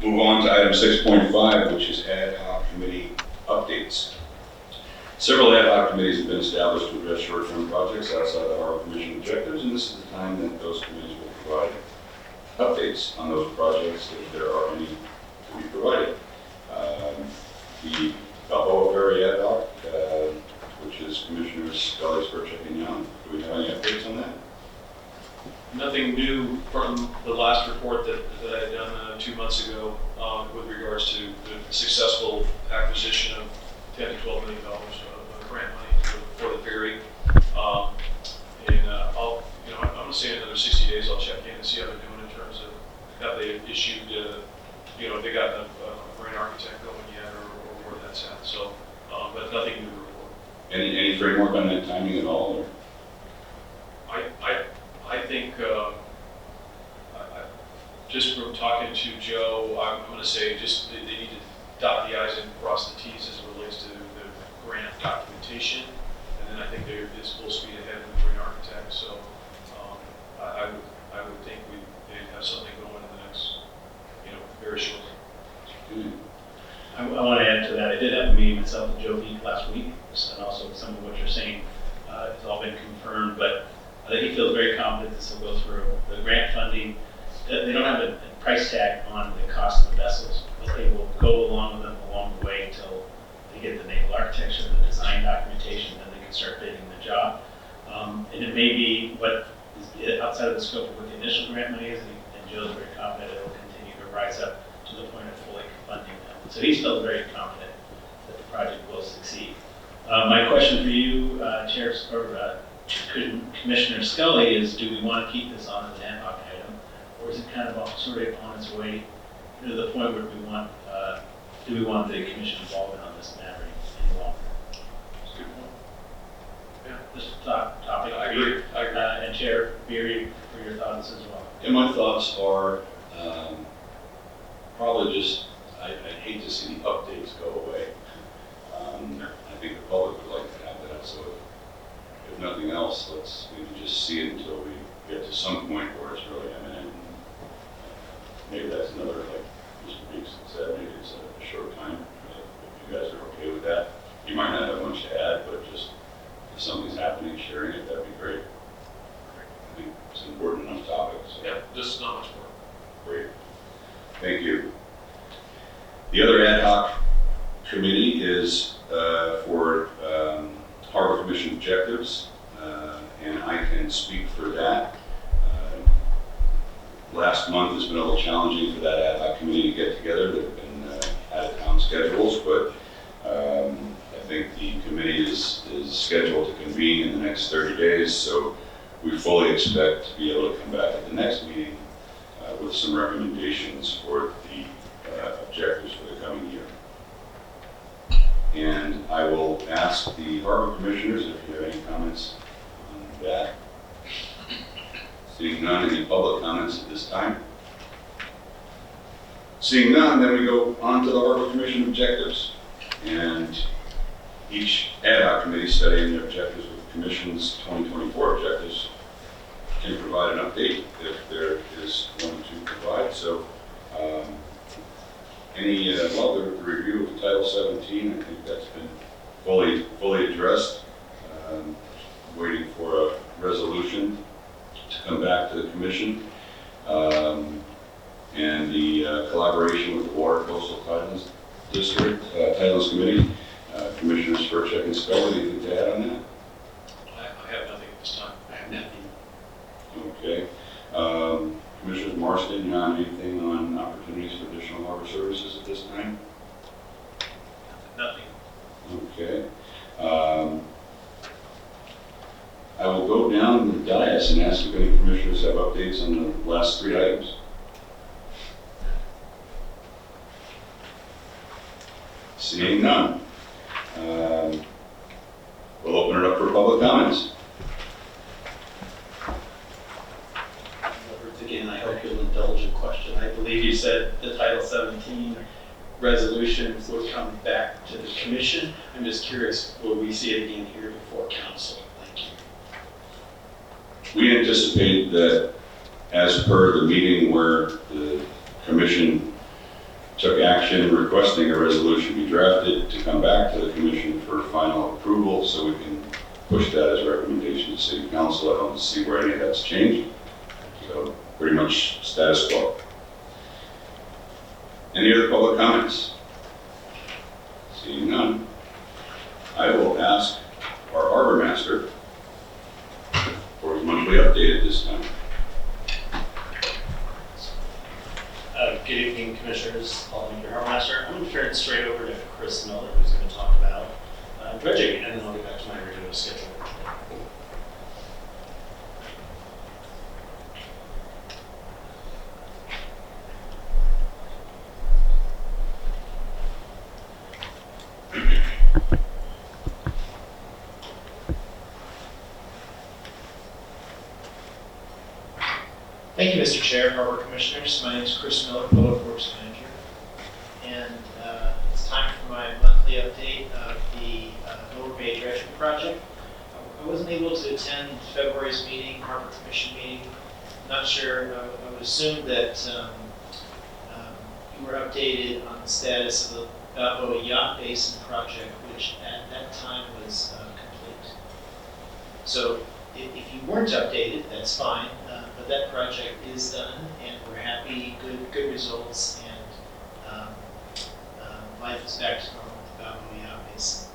move on to item 6.5, which is ad hoc committee updates. Several ad hoc committees have been established to address short-term projects outside the Harbor Commission objectives, and this is the time that those committees will provide updates on those projects if there are any to be provided. The Balboa Ferry ad hoc, which is Commissioner Scully's for checking on. Do we have any updates on that? Nothing new from the last report that I had done 2 months ago with regards to the successful acquisition of $10 to $12 million of grant money for the ferry. I'm going to say in another 60 days I'll check in and see how they're doing in terms of have they issued, if they got a marine architect going yet or where that's at. So, but nothing new to report. Any framework on that timing at all? Or? I think, just from talking to Joe, I'm going to say just they need to dot the i's and cross the t's as it relates to the grant documentation. And then I think they're full speed ahead with the marine architect. So I would think they'd have something going in the next, very shortly. I want to add to that. I did have a meeting myself with Joe Beek last week, and also some of what you're saying has all been confirmed, but I think he feels very confident this will go through. The grant funding, they don't have a price tag on the cost of the vessels, but they will go along with them along the way until they get the naval architecture, the design documentation, then they can start bidding the job. And it may be what is outside of the scope of what the initial grant money is, and Joe's very confident it will continue to rise up to the point of fully funding them. So he's still very confident that the project will succeed. My question for you, Commissioner Scully, is do we want to keep this on as an ad hoc item, or is it kind of sort of on its way to the point where do we want the commission involvement on this matter any longer? That's a good point. Yeah. This topic. I agree. And Chair Beery, for your thoughts as well. Yeah, my thoughts are probably just, I'd hate to see the updates go away. I think the public would like to have that, so if nothing else, let's maybe just see it until we get to some point where it's really imminent. Maybe that's another, like Mr. Beeks said, maybe it's a short time. If you guys are okay with that, you might not have much to add, but just if something's happening, sharing it, that'd be great. I think it's an important enough topic. So. Yeah, just not much more. Great. Thank you. The other ad hoc committee is for Harbor Commission objectives, and I can speak for that. last month has been a little challenging for that ad hoc committee to get together. They've been out of town schedules, but I think the committee is scheduled to convene in the next 30 days, so we fully expect to be able to come back at the next meeting with some recommendations for the objectives for the coming year. And I will ask the harbor commissioners if you have any comments on that. Seeing none, any public comments at this time? Seeing none, then we go on to the Harbor Commission objectives. And each ad hoc committee studying their objectives with the Commission's 2024 objectives can provide an update if there is one to provide. So, the review of Title 17, I think that's been fully addressed. Waiting for a resolution to come back to the Commission. And the collaboration with the Water Coastal Titles District, Titles Committee, Commissioners Spurcheck and Scully, anything to add on that? I have nothing at this time. I have nothing. Okay. Commissioners Marston, John, anything on opportunities for additional harbor services at this time? Nothing. Okay. I will go down the dais and ask if any commissioners have updates on the last 3 items. Seeing none. We'll open it up for public comments. Again, I hope you'll indulge a question. I believe you said the Title 17 resolution would come back to the commission. I'm just curious, will we see it again here before council? Thank you. We anticipate that, as per the meeting where the commission took action requesting a resolution be drafted, to come back to the commission for final approval so we can push that as a recommendation to city council. I don't see where any of that's changed. So pretty much status quo. Any other public comments? Seeing none, I will ask our harbor master for his monthly update at this time. Good evening, Commissioners. Paul Linker, Harbor Master. I'm going to turn it straight over to Chris Miller, who's going to talk about dredging, and then I'll get back to my regular schedule. Thank you, Mr. Chair, Harbor Commissioners. My name is Chris Miller, Public Works Manager. And it's time for my monthly update of the Lower Bay Dredging Project. I wasn't able to attend February's meeting, Harbor Commission meeting. Not sure, I would assume that you were updated on the status of the Balboa Yacht Basin project, which at that time was complete. So if you weren't updated, that's fine, but that project is done, and we're happy, good results, and life is back to normal with the Balboa Yacht Basin.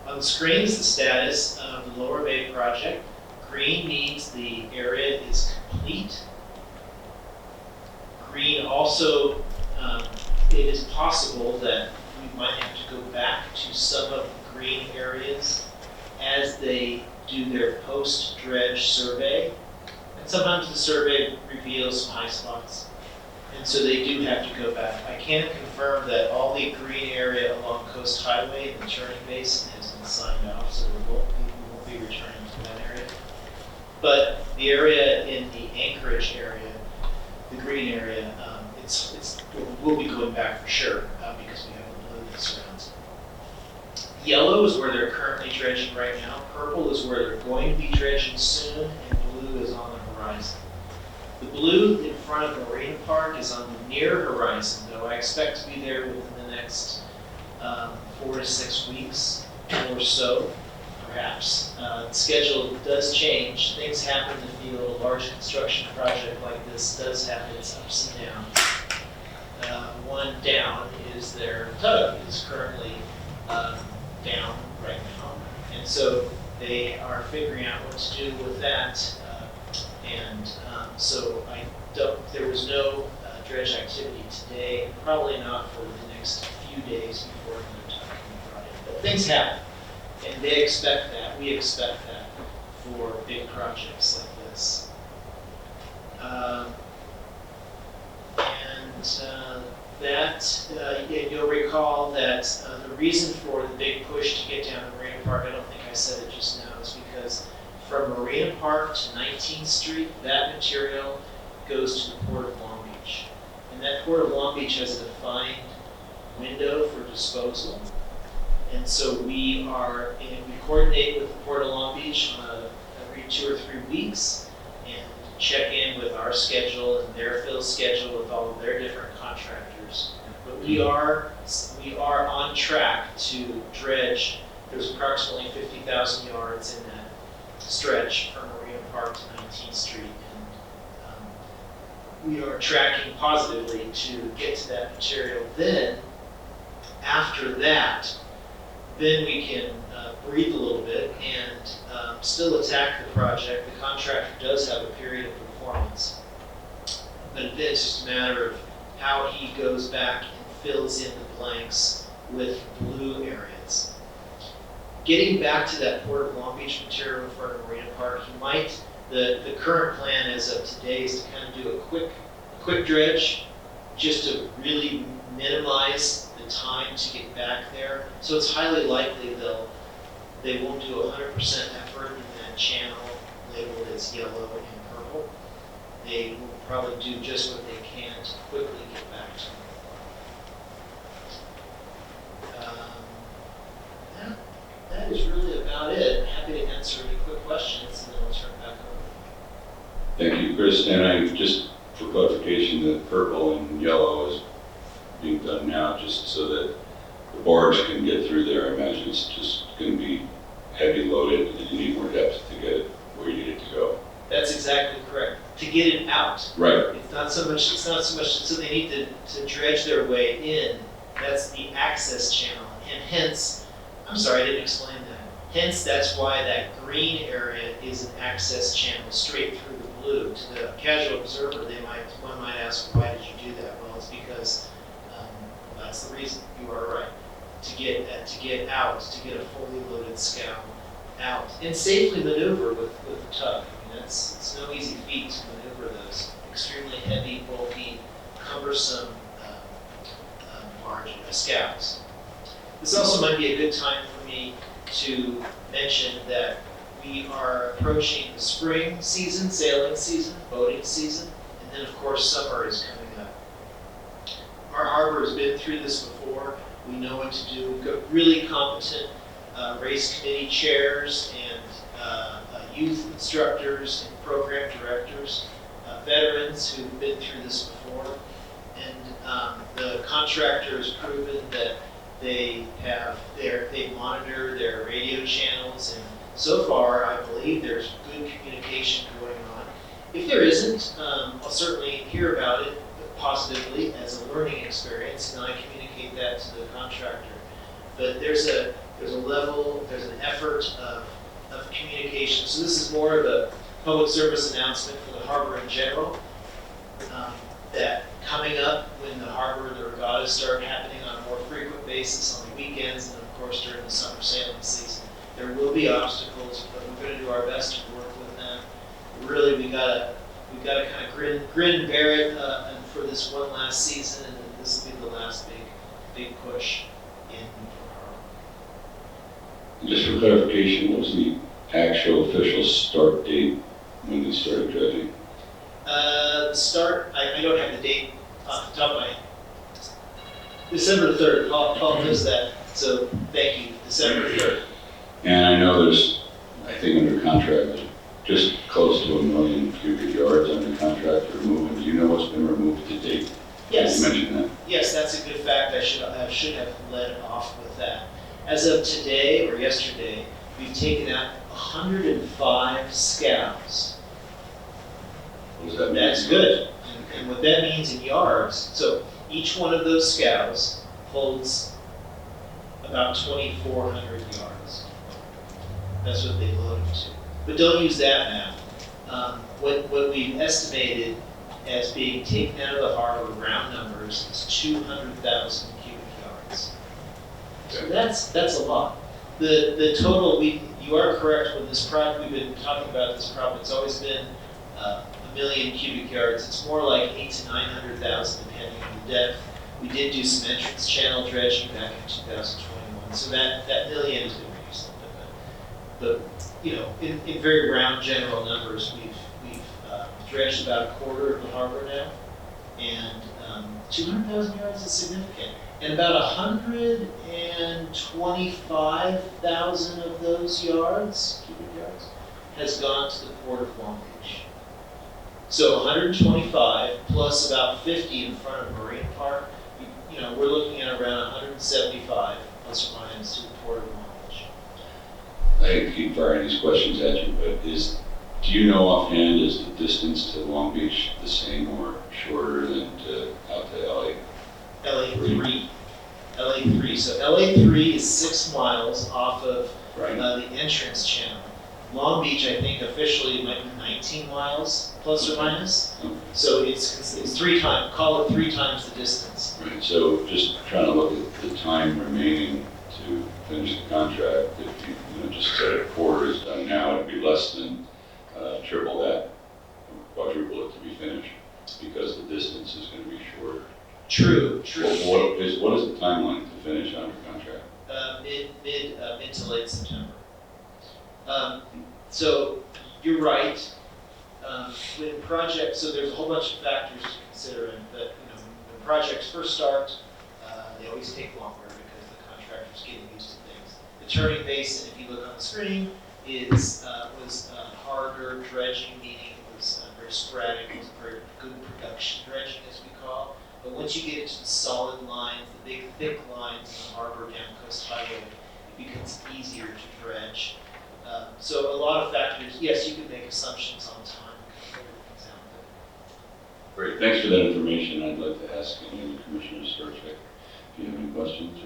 On the screen is the status of the Lower Bay project. Green means the area is complete. Green also, it is possible that we might have to go back to some of the green areas as they do their post-dredge survey. And sometimes the survey reveals some high spots. And so they do have to go back. I can confirm that all the green area along Coast Highway and the Churning Basin has been signed off, so we won't be returning to that area. But the area in the Anchorage area, the green area, we'll be going back for sure because we have a blue that surrounds it. Yellow is where they're currently dredging right now. Purple is where they're going to be dredging soon, and blue is on the horizon. The blue in front of Marina Park is on the near horizon, though I expect to be there within the next 4 to 6 weeks or so, perhaps. The schedule does change. Things happen in the field. A large construction project like this does have its ups and downs. One down is their tug is currently down right now, and so they are figuring out what to do with that. So I there was no dredge activity today, and probably not for the next few days before another tuck can be brought in. But things happen, and they expect that, we expect that for big projects like this. You'll recall that the reason for the big push to get down to Marina Park, I don't think I said it just now, is because from Marina Park to 19th Street, that material goes to the Port of Long Beach. And that Port of Long Beach has a defined window for disposal. And so we coordinate with the Port of Long Beach every 2 or 3 weeks and check in with our schedule and their fill schedule with all of their different contractors. But we are on track to dredge. There's approximately 50,000 yards in that stretch from Marina Park to 19th Street. And we are tracking positively to get to that material. Then, after that, then we can breathe a little bit and still attack the project. The contractor does have a period of performance, but it's just a matter of how he goes back and fills in the blanks with blue areas. Getting back to that Port of Long Beach material in front of Marina Park, the current plan as of today is to kind of do a quick dredge, just to really minimize the time to get back there. So it's highly likely they won't do 100% effort in that channel labeled as yellow and purple. They will probably do just what they can to quickly get back to them. That is really about it. Happy to answer any quick questions, and then I'll turn it back over. Thank you, Chris. And I just, for clarification, the purple and yellow is being done now just so that the barge can get through there. I imagine it's just going to be heavy loaded and you need more depth to get it where you need it to go. That's exactly correct. To get it out. Right. It's not so much, so they need to dredge their way in. That's the access channel. And hence, I'm sorry, I didn't explain that. Hence, that's why that green area is an access channel straight through the blue. To the casual observer, one might ask, why did you do that? Well, it's because that's the reason. You are right. To get out, to get a fully loaded scow out, and safely maneuver with the tug. I mean, it's no easy feat to maneuver those extremely heavy, bulky, cumbersome scows. This also might be a good time for me to mention that we are approaching the spring season, sailing season, boating season, and then of course summer is coming up. Our harbor has been through this before. We know what to do. We've got really competent race committee chairs and youth instructors and program directors, veterans who've been through this before. And the contractor has proven that they monitor their radio channels, and so far I believe there's good communication going on. If there isn't, I'll certainly hear about it positively as a learning experience, and I communicate that to the contractor. But there's an effort of communication. So this is more of a public service announcement for the harbor in general, that coming up when the regattas start happening on a more frequent basis on the weekends, and of course during the summer sailing season, there will be obstacles, but we're going to do our best to work with them. Really, we gotta kind of grin and bear it for this one last season, and then this will be the last big push in Newport Harbor. Just for clarification, what was the actual official start date when they started dredging? The start, I don't have the date off the top of my head. December 3rd, Paul knows that, so thank you, December 3rd. And I know there's, I think under contract, just close to 1 million cubic yards under contract for removing. Do you know what's been removed to date? Yes. You mentioned that. Yes, that's a good fact. I should have led off with that. As of today or yesterday, we've taken out 105 scows. What does that mean? That's good. And what that means in yards, so each one of those scows holds about 2,400 yards. That's what they load them to. But don't use that math. What we've estimated as being taken out of the harbor, round numbers, is 200,000 cubic yards. So that's a lot. The total, you are correct with this project, we've been talking about this problem, it's always been 1 million cubic yards. It's more like 800,000 to 900,000 depending on the depth. We did do some entrance channel dredging back in 2021, so that million has been reduced a little bit. But you know, in very round general numbers, we've dredged about a quarter of the harbor now, and 200,000 yards is significant. And about 125,000 of those yards, cubic yards, has gone to the Port of Long Beach. So 125 plus about 50 in front of Marine Park, you know, we're looking at around 175 plus or minus to the Port of Long Beach. I hate to keep firing these questions at you, but do you know offhand, is the distance to Long Beach the same or shorter than out to LA? LA3. LA3. So LA3 is 6 miles off of the entrance channel. Long Beach, I think officially might be 19 miles plus or minus. So it's 3 times, call it 3 times the distance. Right, so just trying to look at the time remaining to finish the contract, if you just said a quarter is done now, it'd be less than triple that, quadruple it to be finished, because the distance is going to be shorter. True. What is the timeline to finish under contract? Mid to late September. So you're right. When projects, so there's a whole bunch of factors to consider, but you know, when projects first start, they always take longer because the contractor's getting used to things. The turning basin, if you look on the screen, was harder dredging, meaning it was very sporadic. It was very good production dredging, as we call. But once you get into the solid lines, the big thick lines in the harbor down Coast Highway, it becomes easier to dredge. So a lot of factors. Yes, you can make assumptions on time and figure things out. Great, thanks for that information. I'd like to ask any of the commissioners first, if you have any questions.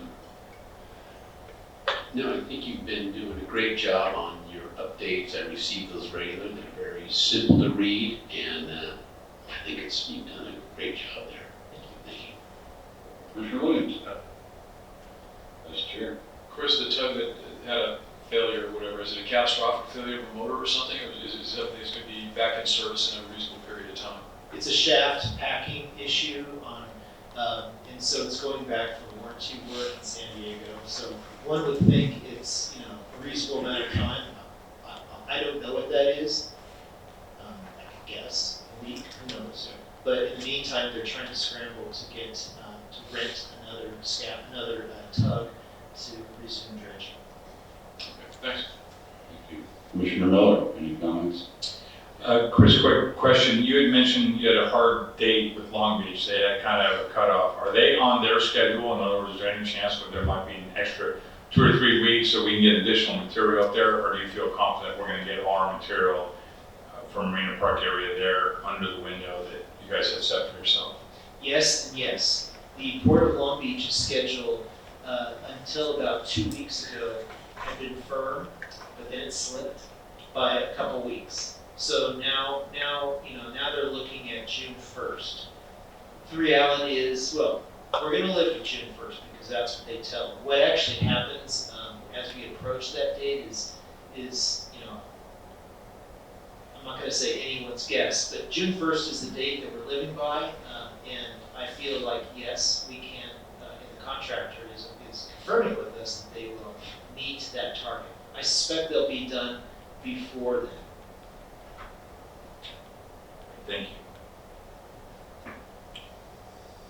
No, I think you've been doing a great job on your updates. I receive those regularly. They're very simple to read, and I think you've done a great job there. Thank you. Commissioner Williams. Vice Chair. Chris, the tug that had a failure or whatever, is it a catastrophic failure of a motor or something, or is it something that's going to be back in service in a reasonable period of time? It's a shaft packing issue on, and so it's going back for warranty work in San Diego. So one would think it's a reasonable amount of time. I don't know what that is. I could guess a week, who knows? But in the meantime, they're trying to scramble to get to rent another tug to resume dredging. Thanks. Thank you. Commissioner Miller, any comments? Chris, quick question. You had mentioned you had a hard date with Long Beach. They had kind of a cutoff. Are they on their schedule? In other words, is there any chance where there might be an extra 2 or 3 weeks so we can get additional material up there? Or do you feel confident we're going to get our material from Marina Park area there under the window that you guys have set for yourself? Yes and yes. The Port of Long Beach's schedule until about 2 weeks ago had been firm, but then it slipped by a couple weeks. So now they're looking at June 1st. The reality is, well, we're going to live with June 1st because that's what they tell them. What actually happens as we approach that date is I'm not going to say anyone's guess, but June 1st is the date that we're living by, and I feel like yes, we can. And the contractor is confirming with us that they will meet that target. I suspect they'll be done before then. Thank you.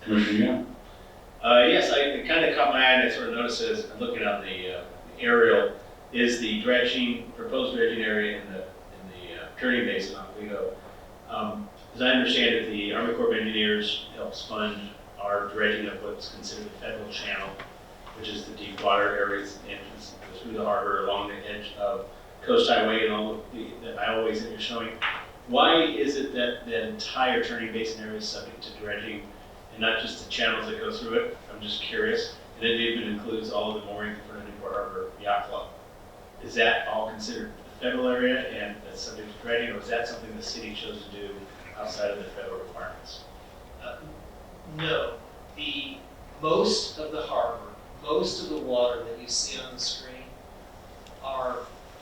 Commissioner Young? Yes, it kind of caught my eye, and I sort of noticed as I'm looking on the aerial, is the proposed dredging area in the turning basin on Lido. As I understand it, the Army Corps of Engineers helps fund our dredging of what's considered the federal channel, which is the deep water areas, entrance through the harbor along the edge of Coast Highway and all of the aisleways that you're showing. Why is it that the entire turning basin area is subject to dredging and not just the channels that go through it? I'm just curious. And it even includes all of the moorings in front of Newport Harbor Yacht Club. Is that all considered the federal area and that's subject to dredging, or is that something the city chose to do outside of the federal requirements? No, most of the harbor, most of the water that you see on the screen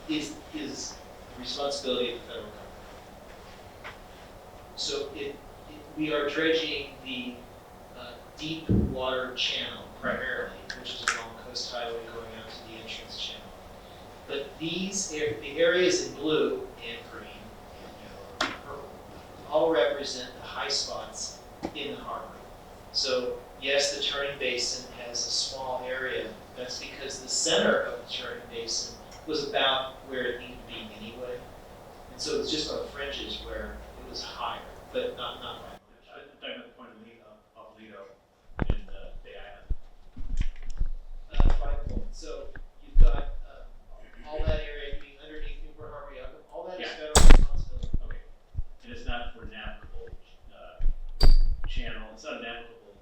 is the responsibility of the federal government. So we are dredging the deep water channel primarily, which is along Coast Highway going out to the entrance channel. But the areas in blue and green and yellow and purple all represent the high spots in the harbor. So yes, the turning basin has a small area. That's because the center of the turning basin was about where it needed to be anyway. And so it's just on the fringes where it was higher, but not by much. I'm talking about the point of Lido in Bay Island. 5 points. So you've got all that area, you mean underneath Newport Harbor, all that is federal responsibility. Okay, and it's not for navigable channel, it's not a navigable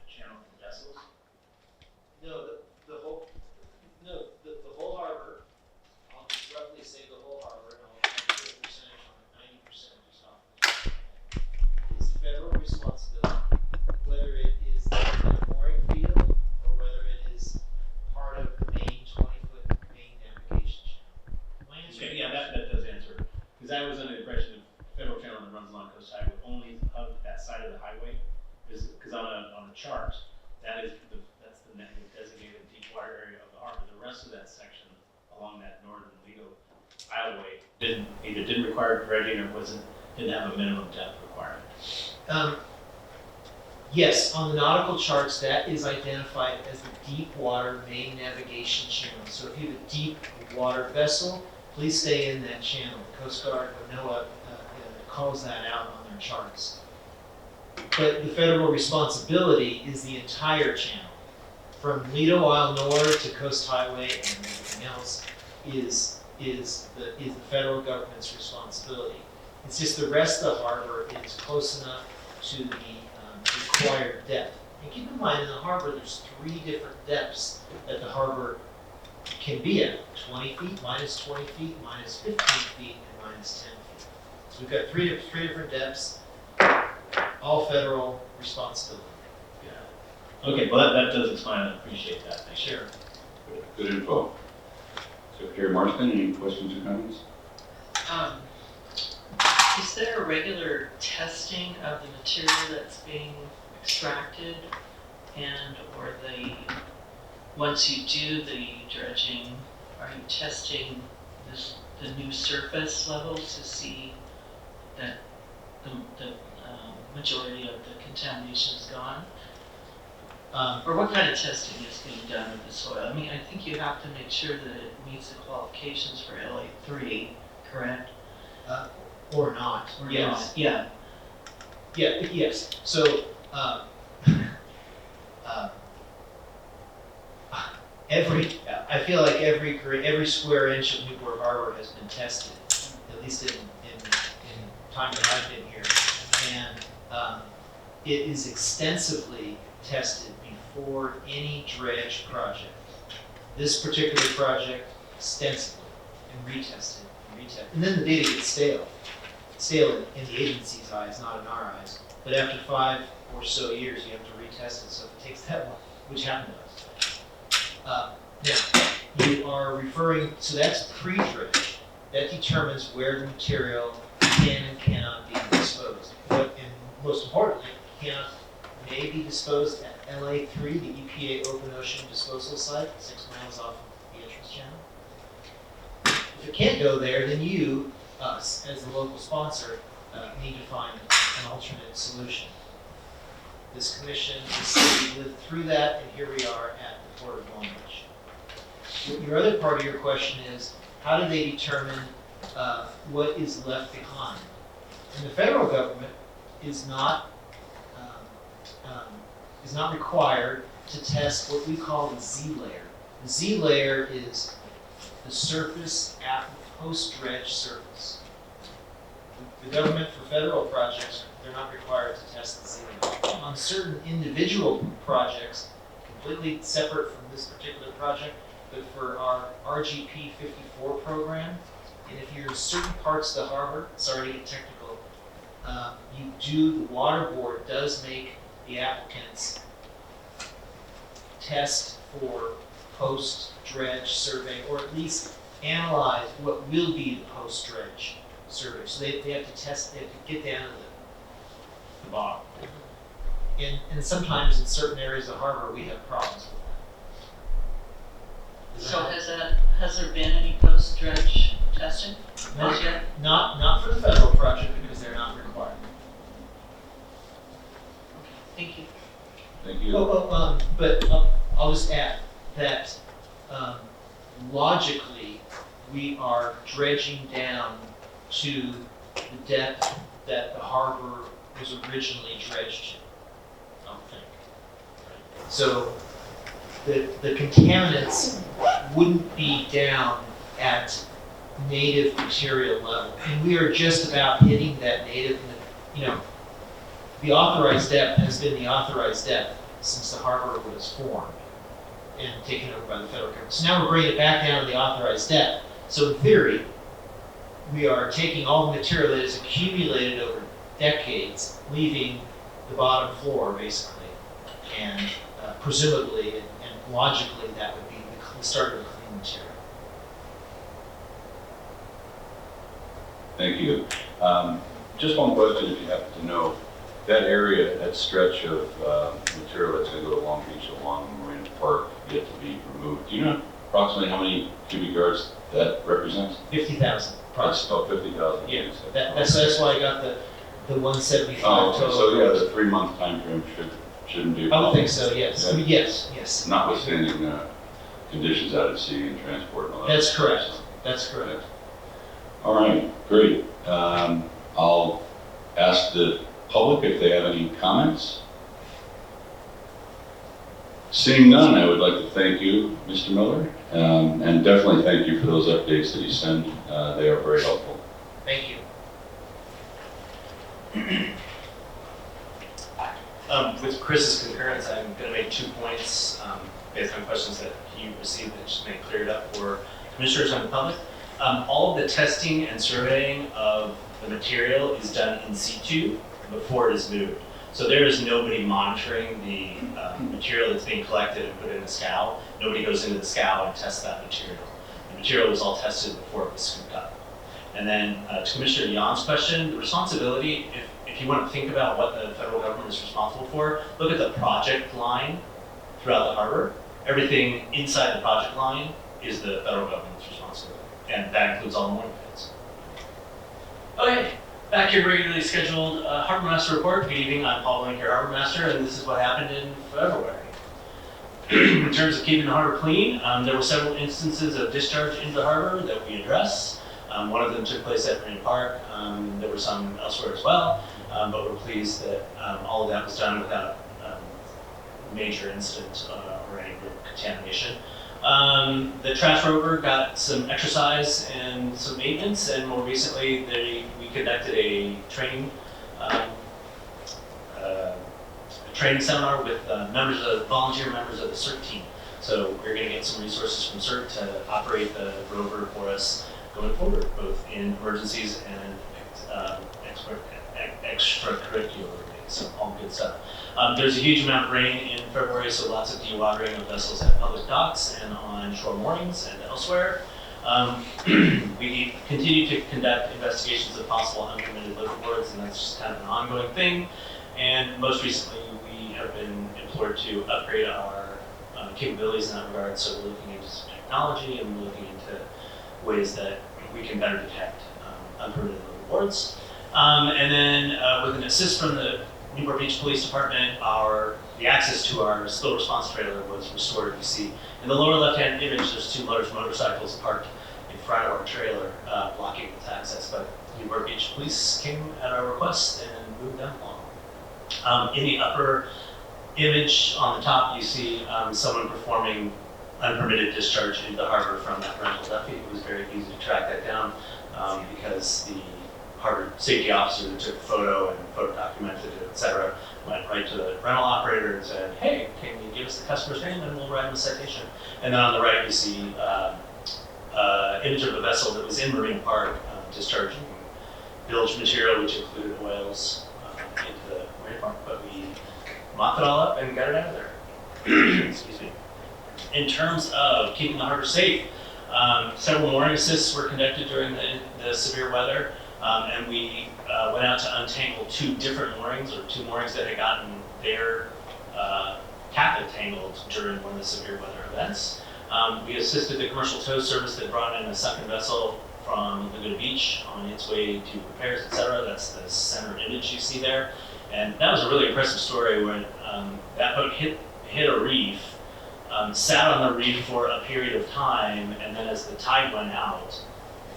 channel for vessels? No, the whole harbor, I'll just roughly say the whole harbor, and I'll put a percentage on it, 90% just off the top of my head, is federal responsibility, whether it is the mooring field or whether it is part of the main 20-foot main navigation channel. My answer Okay, yeah, that does answer. Because I was under the impression that federal channel that runs along Coast Highway only of that side of the highway, because on a chart, that's the designated deep water area of the harbor. The rest of that section along that northern Lido Isleway didn't require dredging or didn't have a minimum depth requirement. Yes, on the nautical charts, that is identified as the deep water main navigation channel. So if you have a deep water vessel, please stay in that channel. The Coast Guard or NOAA calls that out on their charts. But the federal responsibility is the entire channel. From Lido Isle Nord to Coast Highway and everything else is the federal government's responsibility. It's just the rest of the harbor is close enough to the required depth. And keep in mind, in the harbor, there's 3 different depths that the harbor can be at: 20 feet, minus 20 feet, minus 15 feet, and minus 10 feet. So we've got three different depths, all federal responsibility. Okay, well that does explain it. I appreciate that. Thank you. Sure. Good info. Secretary Marston, any questions or comments? Is there a regular testing of the material that's being extracted, and or once you do the dredging, are you testing the new surface levels to see that the majority of the contamination is gone? Or what kind of testing is being done of the soil? I mean, I think you have to make sure that it meets the qualifications for LA3, correct? Or not. Or Yes. not? Yeah. Yeah, yes. So, I feel like every square inch of Newport Harbor has been tested, at least in time that I've been here. And it is extensively tested before any dredge project. This particular project, extensively, and retested, and then the data gets stale. Stale in the agency's eyes, not in our eyes. But after 5 or so years, you have to retest it. So if it takes that long, which happened to us. Now, you are referring, so that's pre-dredge. That determines where the material can and cannot be disposed. But, and most importantly, may be disposed at LA3, the EPA open ocean disposal site, 6 miles off of the entrance channel. If it can't go there, then you, us, as the local sponsor, need to find an alternate solution. This commission, this city lived through that, and here we are at the Port of Long Beach. Your other part of your question is, how do they determine what is left behind? And the federal government is not required to test what we call the Z layer. The Z layer is the surface at the post-dredge surface. The government, for federal projects, they're not required to test the Z layer. On certain individual projects, completely separate from this particular project, but for our RGP 54 program, and if you're in certain parts of the harbor, sorry to get technical, the water board does make the applicants test for post-dredge survey, or at least analyze what will be the post-dredge survey. So they have to test, they have to get down to the bottom. And sometimes in certain areas of harbor, we have problems with that. So has there been any post-dredge testing? Not yet? Not for the federal project because they're not required. Thank you. Thank you. But I'll just add that logically, we are dredging down to the depth that the harbor was originally dredged to, I don't think. So the contaminants wouldn't be down at native material level. And we are just about hitting that native, the authorized depth has been the authorized depth since the harbor was formed and taken over by the federal government. So now we're bringing it back down to the authorized depth. So in theory, we are taking all the material that is accumulated over decades, leaving the bottom floor basically, and presumably and logically that would be the start of a clean material. Thank you. Just one question, if you happen to know, that area, that stretch of material that's going to go to Long Beach along Marina Park yet to be removed, do you know approximately how many cubic yards that represents? 50,000. That's about 50,000. Yeah, that's why I got the 175 Oh, total. so yeah, the 3-month time frame shouldn't be a I problem. would think so, yes. Yeah. I mean, yes. Notwithstanding conditions out at sea and transport and all that. That's correct. That's correct. All right, great. I'll ask the public if they have any comments. Seeing none, I would like to thank you, Mr. Miller, and definitely thank you for those updates that you send. They are very helpful. Thank you. With Chris's concurrence, I'm going to make 2 points based on questions that he received that just may clear it up for commissioners and the public. All of the testing and surveying of the material is done in situ before it is moved. So there is nobody monitoring the material that's being collected and put in a scow. Nobody goes into the scow and tests that material. The material was all tested before it was scooped up. And then to Commissioner Jan's question, the responsibility, if you want to think about what the federal government is responsible for, look at the project line throughout the harbor. Everything inside the project line is the federal government's responsibility. And that includes all the mooring pits. Okay, back to your regularly scheduled Harbor Master report. Good evening, I'm Paul Blank, your Harbor Master, and this is what happened in February. In terms of keeping the harbor clean, there were several instances of discharge into the harbor that we addressed. One of them took place at Marine Park. There were some elsewhere as well, but we're pleased that all of that was done without major incident or any real contamination. The trash rover got some exercise and some maintenance, and more recently we conducted a training seminar with volunteer members of the CERT team. So we're going to get some resources from CERT to operate the rover for us going forward, both in emergencies and extracurricular, so all good stuff. There's a huge amount of rain in February, so lots of dewatering of vessels at public docks and on shore moorings and elsewhere. We continue to conduct investigations of possible unpermitted liveaboards, and that's just kind of an ongoing thing. And most recently, we have been implored to upgrade our capabilities in that regard, so we're looking into some technology and we're looking into ways that we can better detect unpermitted liveaboards. And then with an assist from the Newport Beach Police Department, the access to our spill response trailer was restored. You see in the lower left-hand image, there's 2 large motorcycles parked in front of our trailer, blocking its access. But Newport Beach Police came at our request and moved them along. In the upper image on the top, you see someone performing unpermitted discharge into the harbor from that rental duffy. It was very easy to track that down because the harbor safety officer that took the photo and photo documented it, etc., went right to the rental operator and said, "Hey, can you give us the customer's name and we'll write him a citation." And then on the right you see image of a vessel that was in Marine Park discharging village material, which included oils, into the marine park, but we mopped it all up and got it out of there. Excuse me. In terms of keeping the harbor safe, several mooring assists were conducted during the severe weather, and we went out to untangle 2 different moorings, or 2 moorings that had gotten their tackle tangled during one of the severe weather events. We assisted the commercial tow service that brought in a sunken vessel from Laguna Beach on its way to repairs, etc. That's the center image you see there. And that was a really impressive story when that boat hit a reef, sat on the reef for a period of time, and then as the tide went out,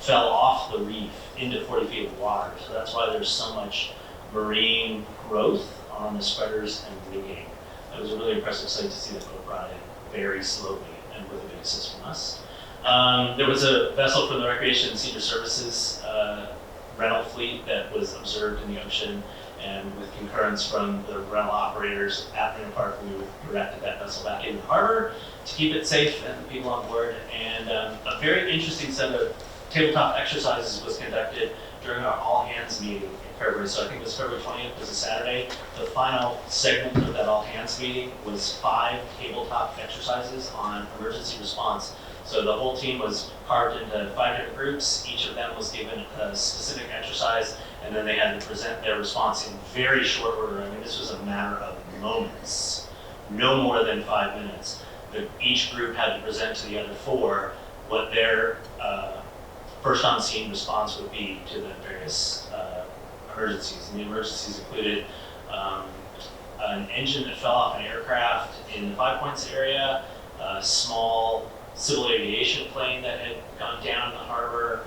fell off the reef into 40 feet of water. So that's why there's so much marine growth on the spreaders and rigging. It was a really impressive sight to see that boat brought in very slowly and with a big assist from us. There was a vessel from the Recreation and Senior Services rental fleet that was observed in the ocean, and with concurrence from the rental operators at Marine Park, we directed that vessel back into the harbor to keep it safe and the people on board. And a very interesting set of tabletop exercises was conducted during our all-hands meeting in February. So I think it was February 20th, was a Saturday. The final segment of that all-hands meeting was 5 tabletop exercises on emergency response. So the whole team was carved into 5 different groups. Each of them was given a specific exercise, and then they had to present their response in very short order. I mean, this was a matter of moments, no more than 5 minutes. Each group had to present to the other 4 what their first on scene response would be to the various emergencies. And the emergencies included an engine that fell off an aircraft in the Five Points area, a small civil aviation plane that had gone down in the harbor.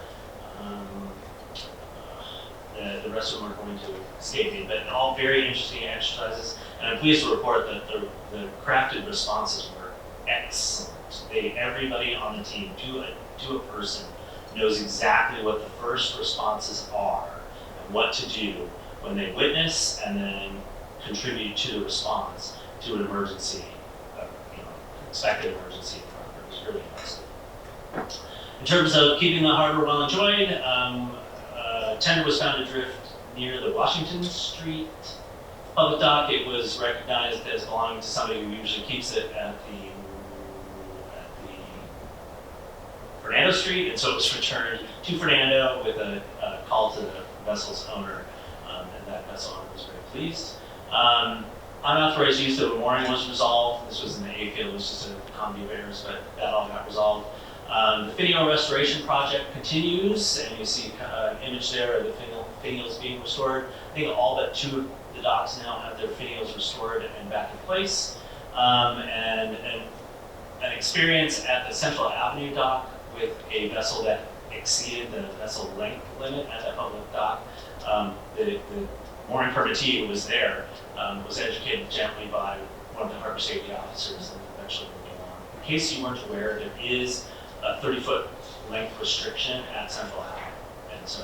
The rest of them are going to escape me, but all very interesting exercises. And I'm pleased to report that the crafted responses were excellent. Everybody on the team, to a person, knows exactly what the first responses are and what to do when they witness and then contribute to the response to an emergency, expected emergency. It was really impressive. In terms of keeping the harbor well enjoyed, tender was found adrift near the Washington Street public dock. It was recognized as belonging to somebody who usually keeps it at the Fernando Street, and so it was returned to Fernando with a call to the vessel's owner, and that vessel owner was very pleased. Unauthorized use of a mooring was resolved. This was in the A field, it was just a comedy of errors, but that all got resolved. The finial restoration project continues, and you see an image there of the finials being restored. I think all but 2 of the docks now have their finials restored and back in place. And an experience at the Central Avenue dock with a vessel that exceeded the vessel length limit at that public dock. The mooring permittee who was there was educated gently by one of the harbor safety officers and eventually moved along. In case you weren't aware, there is a 30-foot length restriction at Central Avenue, and so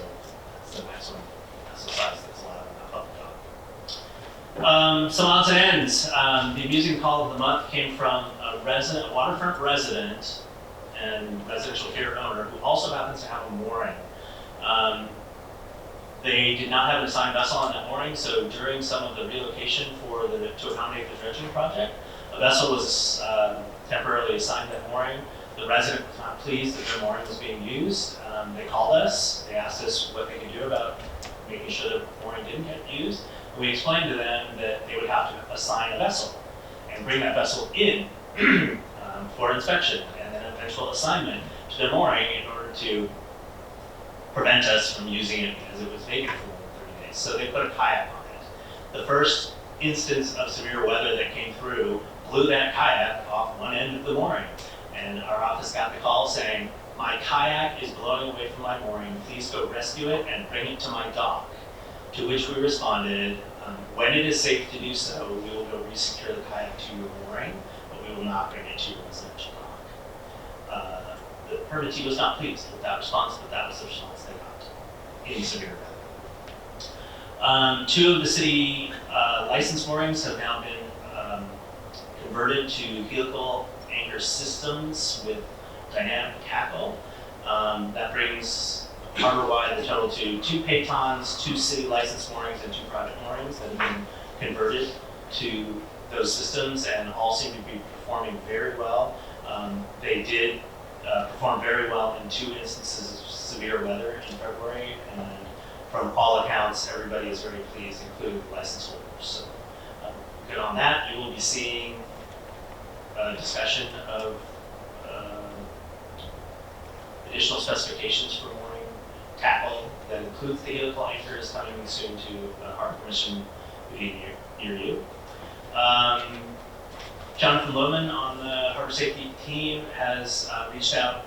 that's the maximum vessel size that's allowed in that public dock. Some odds and ends. The amusing call of the month came from a waterfront resident and residential pier owner who also happens to have a mooring. They did not have an assigned vessel on that mooring, so during some of the relocation to accommodate the dredging project, a vessel was temporarily assigned that mooring. The resident was not pleased that their mooring was being used. They called us, they asked us what they could do about making sure that the mooring didn't get used. We explained to them that they would have to assign a vessel and bring that vessel in for inspection and then eventual assignment to their mooring in order to prevent us from using it because it was vacant for more than 30 days. So they put a kayak on it. The first instance of severe weather that came through blew that kayak off one end of the mooring. And our office got the call saying, "My kayak is blowing away from my mooring. Please go rescue it and bring it to my dock." To which we responded, "When it is safe to do so, we will go resecure the kayak to your mooring, but we will not bring it to your residential dock." The permittee was not pleased with that response, but that was the response they got in severe weather. 2 of the city license moorings have now been converted to helical anchor systems with dynamic tackle. That brings harbor-wide, a total to 2 paytons, 2 city licensed moorings, and 2 private moorings that have been converted to those systems, and all seem to be performing very well. They did perform very well in 2 instances of severe weather in February, and from all accounts, everybody is very pleased, including the license holders. So, good on that. You will be seeing a discussion of additional specifications for mooring tackle that includes the helical anchors coming soon to Harbor Commission near you. Jonathan Lohman on the Harbor Safety team has reached out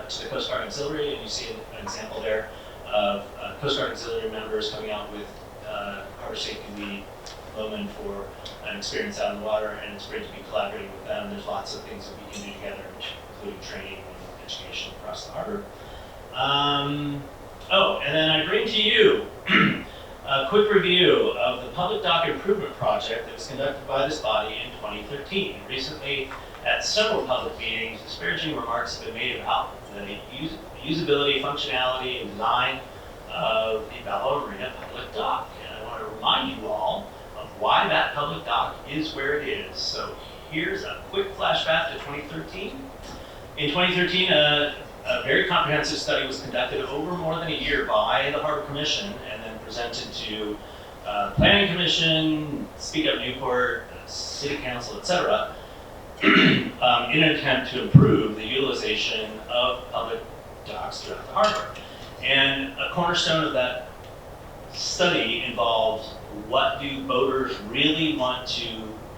to the Coast Guard Auxiliary, and you see an example there of Coast Guard Auxiliary members coming out with Harbor Safety lead Lohman for an experience out in the water, and it's great to be collaborating with them. There's lots of things that we can do together, including training and education across the harbor. Oh, and then I bring to you a quick review of the Public Dock Improvement Project that was conducted by this body in 2013. Recently, at several public meetings, disparaging remarks have been made about the usability, functionality, and design of the Balboa Marina Public Dock. And I want to remind you all of why that public dock is where it is. So here's a quick flashback to 2013. In 2013, a very comprehensive study was conducted over more than a year by the Harbor Commission and then presented to Planning Commission, Speak Up Newport, City Council, etc., in an attempt to improve the utilization of public docks throughout the harbor. And a cornerstone of that study involved what do boaters really want to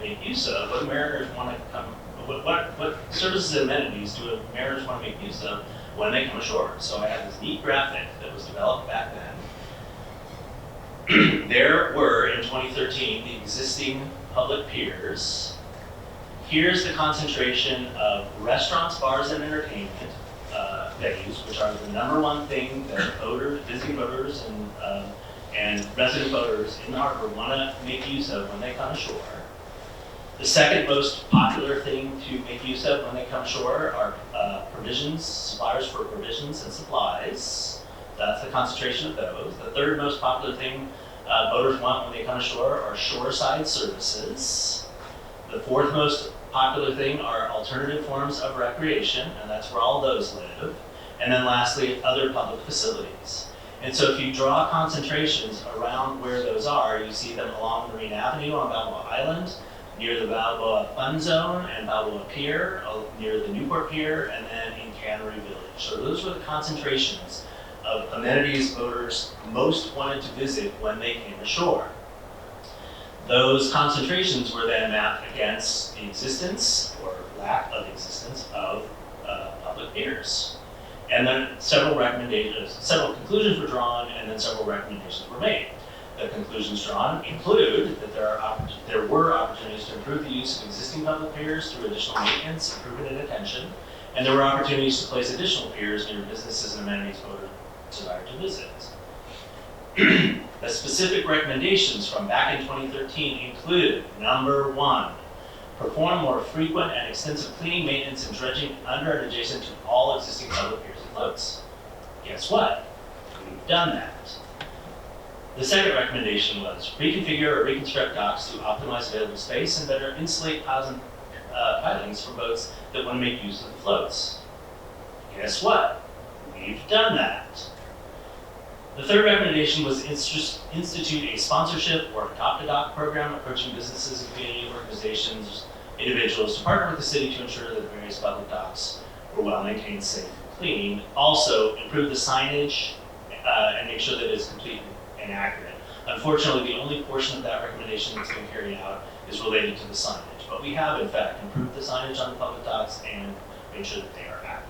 make use of, what mariners want to come, what services and amenities do mariners want to make use of when they come ashore. So I had this neat graphic that was developed back then. There were, in 2013, the existing public piers. Here's the concentration of restaurants, bars, and entertainment venues, which are the #1 thing that boaters, visiting boaters, and resident boaters in the harbor want to make use of when they come ashore. The second most popular thing to make use of when they come ashore are provisions, suppliers for provisions and supplies. That's the concentration of those. The third most popular thing boaters want when they come ashore are shoreside services. The fourth most popular thing are alternative forms of recreation, and that's where all those live. And then lastly, other public facilities. And so if you draw concentrations around where those are, you see them along Marine Avenue on Balboa Island, near the Balboa Fun Zone and Balboa Pier, near the Newport Pier, and then in Cannery Village. So those were the concentrations of amenities boaters most wanted to visit when they came ashore. Those concentrations were then mapped against the existence or lack of existence of public piers. And then several conclusions were drawn, and then several recommendations were made. The conclusions drawn include that there were opportunities to improve the use of existing public piers through additional maintenance, improvement, and attention, and there were opportunities to place additional piers near businesses and amenities voters desired to visit. The specific recommendations from back in 2013 included, #1, perform more frequent and extensive cleaning, maintenance, and dredging under and adjacent to all existing public piers and floats. Guess what? We've done that. The second recommendation was reconfigure or reconstruct docks to optimize available space and better insulate piles and pilings for boats that want to make use of the floats. Guess what? We've done that. The third recommendation was institute a sponsorship or adopt-a-dock program approaching businesses and community organizations, individuals to partner with the city to ensure that the various public docks were well maintained, safe, and clean. Also, improve the signage and make sure that it is complete and accurate. Unfortunately, the only portion of that recommendation that's been carried out is related to the signage. But we have, in fact, improved the signage on the public docks and made sure that they are accurate.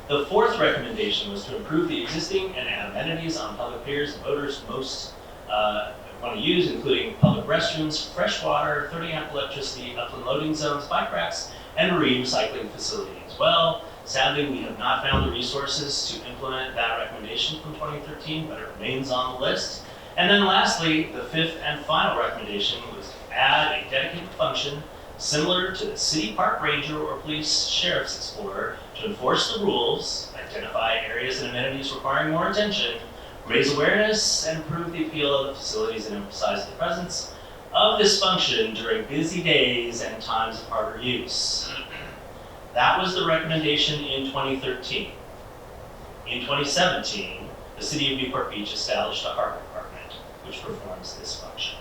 The fourth recommendation was to improve the existing and add amenities on public piers that boaters most want to use, including public restrooms, fresh water, 30-amp electricity, upland loading zones, bike racks, and marine recycling facilities. Well, sadly, we have not found the resources to implement that recommendation from 2013, but it remains on the list. And then lastly, the fifth and final recommendation was to add a dedicated function similar to the city park ranger or police sheriff's explorer to enforce the rules, identify areas and amenities requiring more attention, raise awareness, and improve the appeal of the facilities and emphasize the presence of this function during busy days and times of harbor use. That was the recommendation in 2013. In 2017, the City of Newport Beach established a harbor department, which performs this function.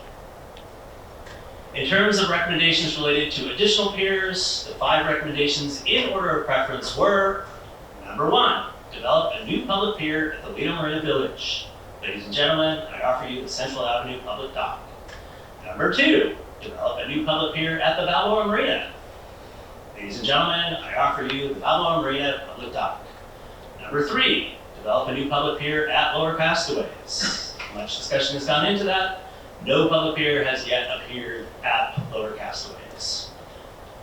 In terms of recommendations related to additional piers, the 5 recommendations in order of preference were: number 1, develop a new public pier at the Lido Marina Village. Ladies and gentlemen, I offer you the Central Avenue Public Dock. Number 2, develop a new public pier at the Balboa Marina. Ladies and gentlemen, I offer you the Balboa Marina Public Dock. Number 3, develop a new public pier at Lower Castaways. Much discussion has gone into that. No public pier has yet appeared at Lower Castaways.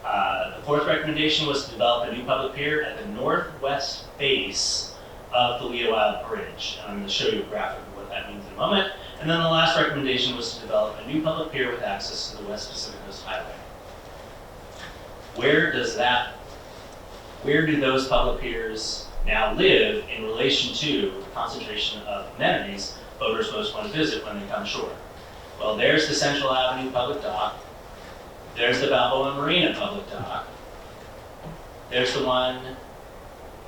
The 4th recommendation was to develop a new public pier at the northwest face of the Lido Isle Bridge. And I'm going to show you a graphic of what that means in a moment. And then the last recommendation was to develop a new public pier with access to the West Pacific Coast Highway. Where do those public piers now live in relation to the concentration of amenities boaters most want to visit when they come ashore? Well, there's the Central Avenue Public Dock. There's the Balboa Marina Public Dock. There's the one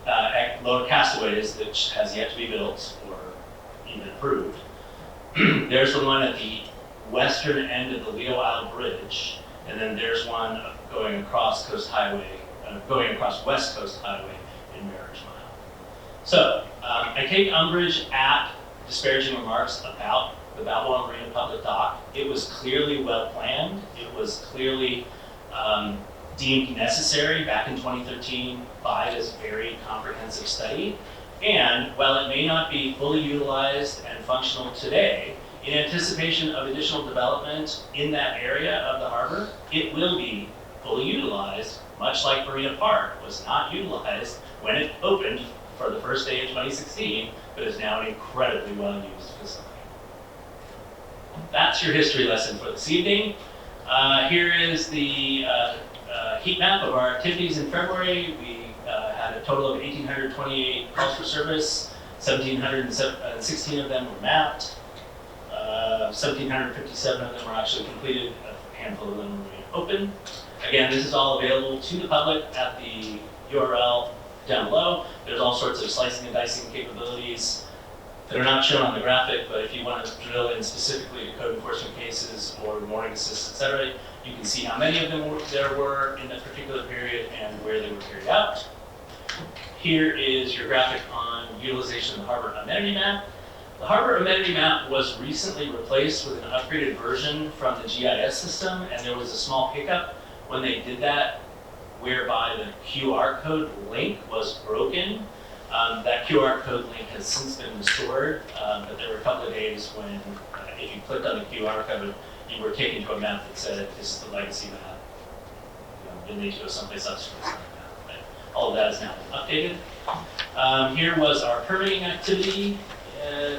at Lower Castaways that has yet to be built or even approved. There's the one at the western end of the Lido Isle Bridge, and then there's one going across West Coast Highway in Marriage Mile. So, I take umbrage at disparaging remarks about the Balboa Marina Public Dock. It was clearly well planned. It was clearly deemed necessary back in 2013 by this very comprehensive study. And while it may not be fully utilized and functional today, in anticipation of additional development in that area of the harbor, it will be fully utilized, much like Marina Park was not utilized when it opened for the first day of 2016, but is now an incredibly well-used facility. That's your history lesson for this evening. Here is the heat map of our activities in February. We had a total of 1,828 calls for service. 1,716 of them were mapped. 1,757 of them were actually completed. A handful of them remain open. Again, this is all available to the public at the URL down below. There's all sorts of slicing and dicing capabilities that are not shown on the graphic, but if you want to drill in specifically to code enforcement cases or mooring assist, etc., you can see how many of them there were in that particular period and where they were carried out. Here is your graphic on utilization of the harbor amenity map. The harbor amenity map was recently replaced with an upgraded version from the GIS system, and there was a small hiccup when they did that, whereby the QR code link was broken. That QR code link has since been restored, but there were a couple of days when if you clicked on the QR code, you were taken to a map that said, this is the legacy map. You'll need to go someplace else for this map. But all of that is now updated. Here was our permitting activity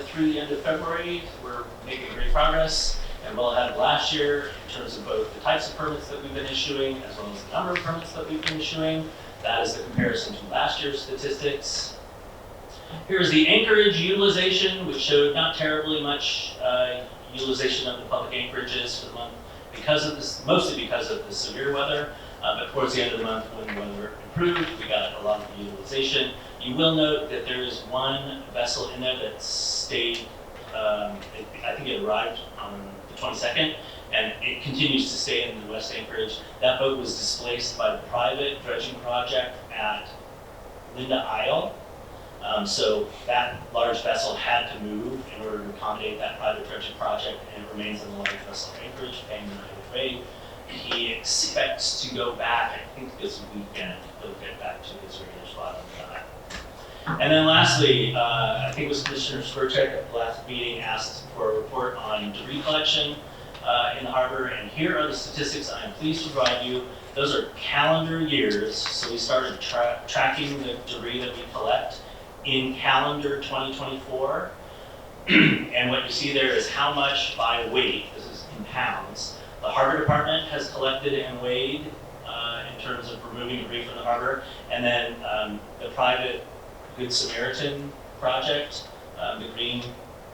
through the end of February. We're making great progress and well ahead of last year in terms of both the types of permits that we've been issuing as well as the number of permits that we've been issuing. That is the comparison to last year's statistics. Here's the anchorage utilization, which showed not terribly much utilization of the public anchorages for the month because of this, mostly because of the severe weather. But towards the end of the month, when the weather improved, we got a lot of utilization. You will note that there is one vessel in there that stayed, I think it arrived on the 22nd, and it continues to stay in the West Anchorage. That boat was displaced by the private dredging project at Linda Isle. So that large vessel had to move in order to accommodate that private dredging project, and it remains in the large vessel anchorage, paying the night rate. He expects to go back, I think this weekend, he'll get back to his regular spot on the dock. And then lastly, I think it was Commissioner Sperchek at the last meeting asked for a report on debris collection in the harbor, and here are the statistics I am pleased to provide you. Those are calendar years, so we started tracking the debris that we collect in calendar 2024. And what you see there is how much by weight, this is in pounds, the harbor department has collected and weighed in terms of removing debris from the harbor, and then the private Good Samaritan project, the green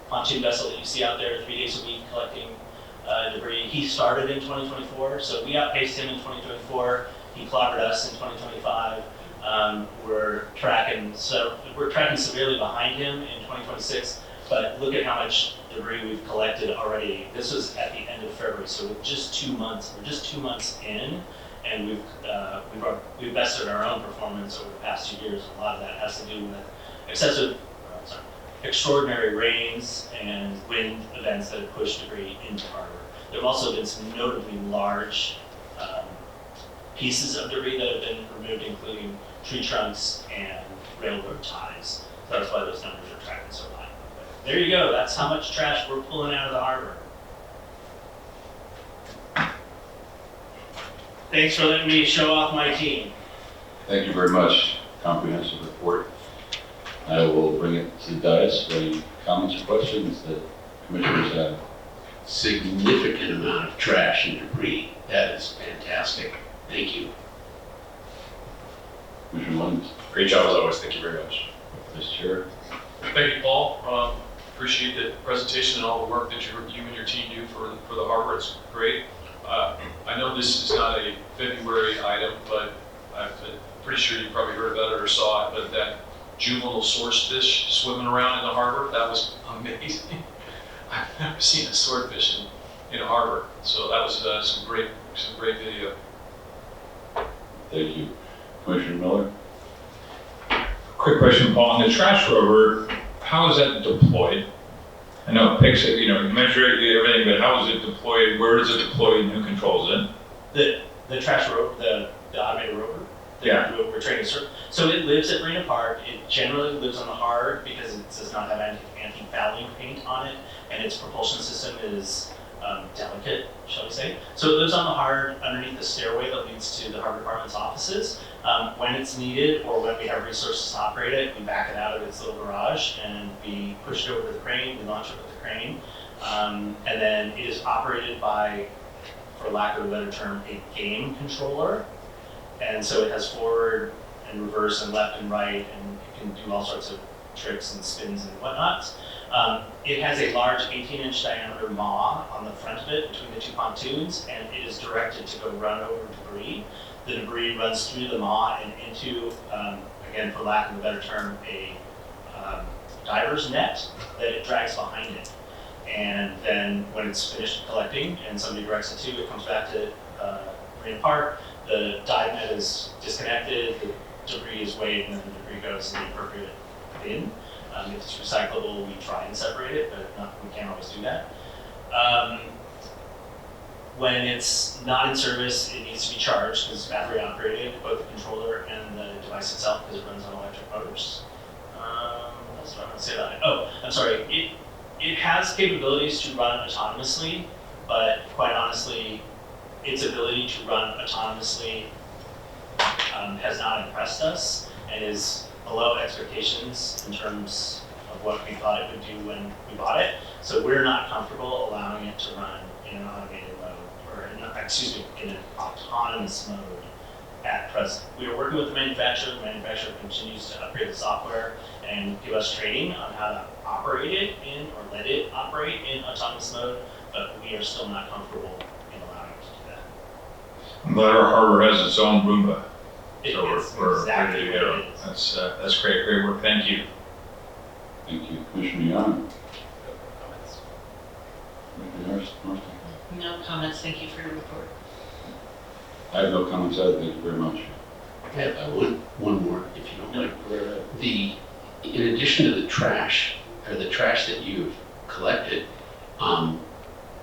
pontoon vessel that you see out there 3 days a week collecting debris. He started in 2024, so we outpaced him in 2024. He clobbered us in 2025. We're tracking severely behind him in 2026, but look at how much debris we've collected already. This was at the end of February, so with just 2 months, we're just 2 months in, and we've bested our own performance over the past 2 years. A lot of that has to do with extraordinary rains and wind events that have pushed debris into harbor. There have also been some notably large pieces of debris that have been removed, including tree trunks and railroad ties. So that's why those numbers are tracking so high. But there you go, that's how much trash we're pulling out of the harbor. Thanks for letting me show off my team. Thank you very much. Comprehensive report. I will bring it to the dais. Any comments or questions that commissioners have? Significant amount of trash and debris. That is fantastic. Thank you. Commissioner Williams. Great job as always. Thank you very much. Vice Chair. Thank you, Paul. Appreciate the presentation and all the work that you and your team do for the harbor. It's great. I know this is not a February item, but I'm pretty sure you probably heard about it or saw it, but that juvenile swordfish swimming around in the harbor, that was amazing. I've never seen a swordfish in a harbor, so that was some great video. Thank you. Commissioner Miller. Quick question, Paul, on the trash rover, how is that deployed? I know it picks it, you measure it, everything, but how is it deployed? Where is it deployed and who controls it? The trash rover, the automated rover? Yeah. We're training, so it lives at Marina Park. It generally lives on the hard because it does not have anti-fouling paint on it, and its propulsion system is delicate, shall we say. So it lives on the hard underneath the stairway that leads to the harbor department's offices. When it's needed or when we have resources to operate it, we back it out of its little garage and we push it over to the crane, we launch it with the crane. And then it is operated by, for lack of a better term, a game controller. And so it has forward and reverse and left and right, and it can do all sorts of tricks and spins and whatnot. It has a large 18-inch diameter maw on the front of it between the two pontoons, and it is directed to go run over debris. The debris runs through the maw and into, again, for lack of a better term, a diver's net that it drags behind it. And then when it's finished collecting and somebody directs it to, it comes back to Marina Park. The dive net is disconnected, the debris is weighed, and then the debris goes in the appropriate bin. If it's recyclable, we try and separate it, but we can't always do that. When it's not in service, it needs to be charged because it's battery operated, both the controller and the device itself, because it runs on electric motors. What else do I want to say about it? Oh, I'm sorry. It has capabilities to run autonomously, but quite honestly, its ability to run autonomously has not impressed us and is below expectations in terms of what we thought it would do when we bought it. So we're not comfortable allowing it to run in an automated mode, or in an autonomous mode at present. We are working with the manufacturer. The manufacturer continues to upgrade the software and give us training on how to operate it in, or let it operate in autonomous mode, but we are still not comfortable in allowing it to do that. But our harbor has its own Roomba. It's we're exactly ready to what go. it is. That's great work. Thank you. Thank you. Commissioner Young. Commissioner Norton. No comments, thank you for your report. I have no comments either. Thank you very much. I have one more, if you don't mind. In addition to the trash, or the trash that you've collected, that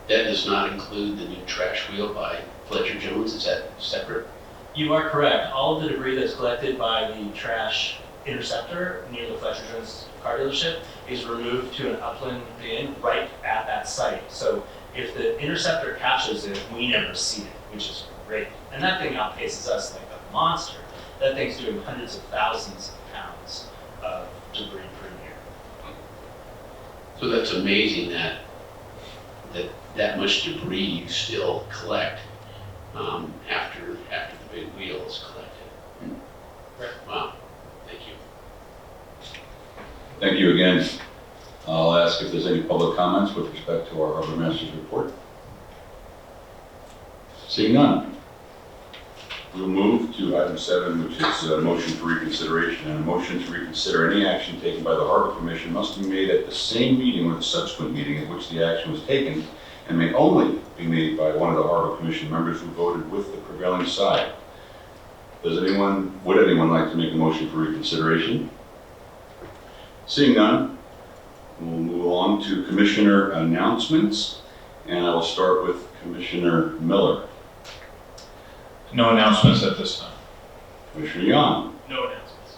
does not include the new trash wheel by Fletcher Jones. Is that separate? You are correct. All of the debris that's collected by the trash interceptor near the Fletcher Jones car dealership is removed to an upland bin right at that site. So if the interceptor catches it, we never see it, which is great. And that thing outpaces us like a monster. That thing's doing hundreds of thousands of pounds of debris per year. So that's amazing that much debris you still collect after the big wheel is collected. Right. Wow, thank you. Thank you again. I'll ask if there's any public comments with respect to our Harbor Master's report. Seeing none. We'll move to item 7, which is a motion for reconsideration. And a motion to reconsider any action taken by the Harbor Commission must be made at the same meeting or the subsequent meeting at which the action was taken, and may only be made by one of the Harbor Commission members who voted with the prevailing side. Would anyone like to make a motion for reconsideration? Seeing none, we'll move on to Commissioner announcements, and I will start with Commissioner Miller. No announcements at this time. Commissioner Young. No announcements.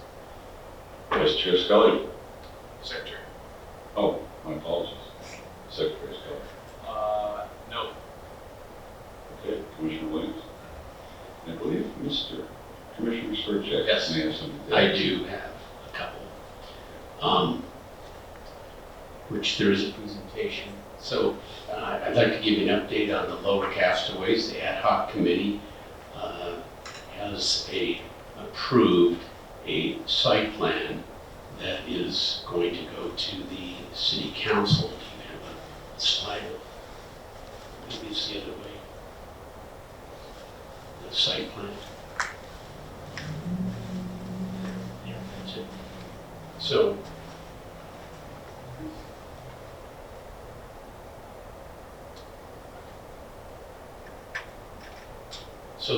Vice Chair Scully. Secretary. Oh, my apologies. Secretary Scully. No. Okay, Commissioner Williams. I believe Mr. Commissioner Spurgeon Yes. may have something to I add. do have a couple. Which there is a presentation. So I'd like to give you an update on the Lower Castaways. The ad hoc committee has approved a site plan that is going to go to the city council. Do you have a slide? Maybe it's the other way. The site plan. Yeah, that's it. So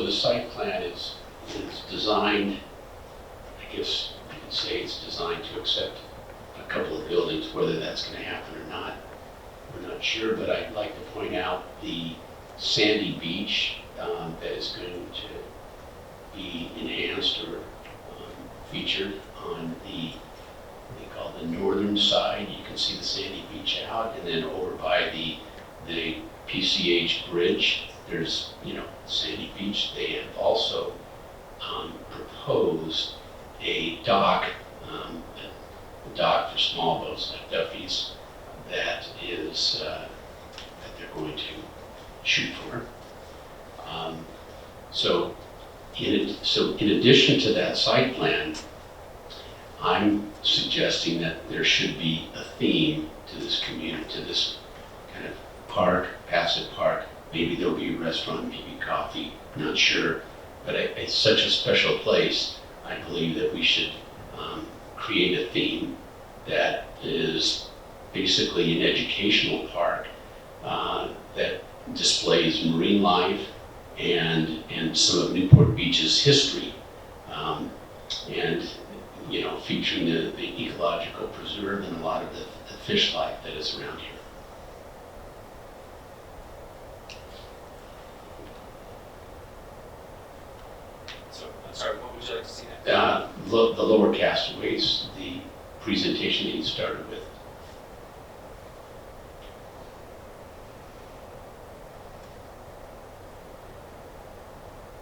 the site plan is designed, I guess you could say it's designed to accept a couple of buildings. Whether that's going to happen or not, we're not sure, but I'd like to point out the sandy beach that is going to be enhanced or featured on the, what they call the northern side. You can see the sandy beach out, and then over by the PCH bridge, there's, sandy beach. They have also proposed a dock, a dock for small boats like Duffy's, that is, that they're going to shoot for. So in addition to that site plan, I'm suggesting that there should be a theme to this community, to this kind of park, passive park. Maybe there'll be a restaurant, maybe coffee, not sure. But it's such a special place, I believe that we should create a theme that is basically an educational park that displays marine life and some of Newport Beach's history, and featuring the ecological preserve and a lot of the fish life that is around here. So, I'm sorry, what would you like to see next? The Lower Castaways, the presentation that you started with.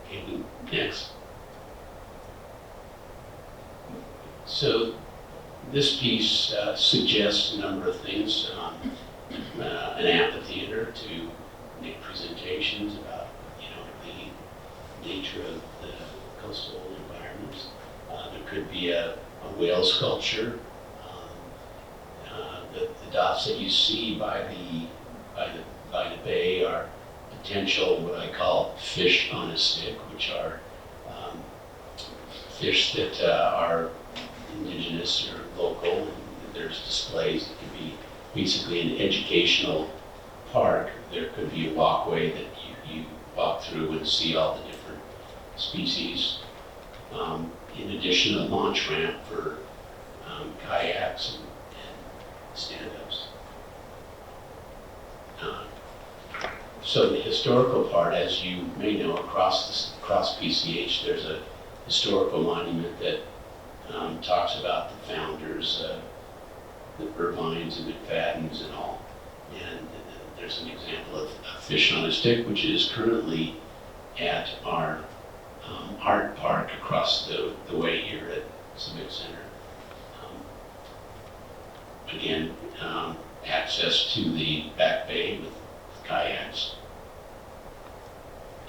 Okay, next. So this piece suggests a number of things. An amphitheater to make presentations about, the nature of the coastal environments. There could be a whale sculpture. The dots that you see by the bay are potential, what I call fish on a stick, which are fish that are indigenous or local. And there's displays that can be basically an educational park. There could be a walkway that you walk through and see all the different species. In addition, a launch ramp for kayaks and stand-ups. So the historical part, as you may know, across PCH, there's a historical monument that talks about the founders, the Irvines and McFadden's and all. And there's an example of a fish on a stick, which is currently at our art park across the way here at Civic Center. Again, access to the back bay with kayaks.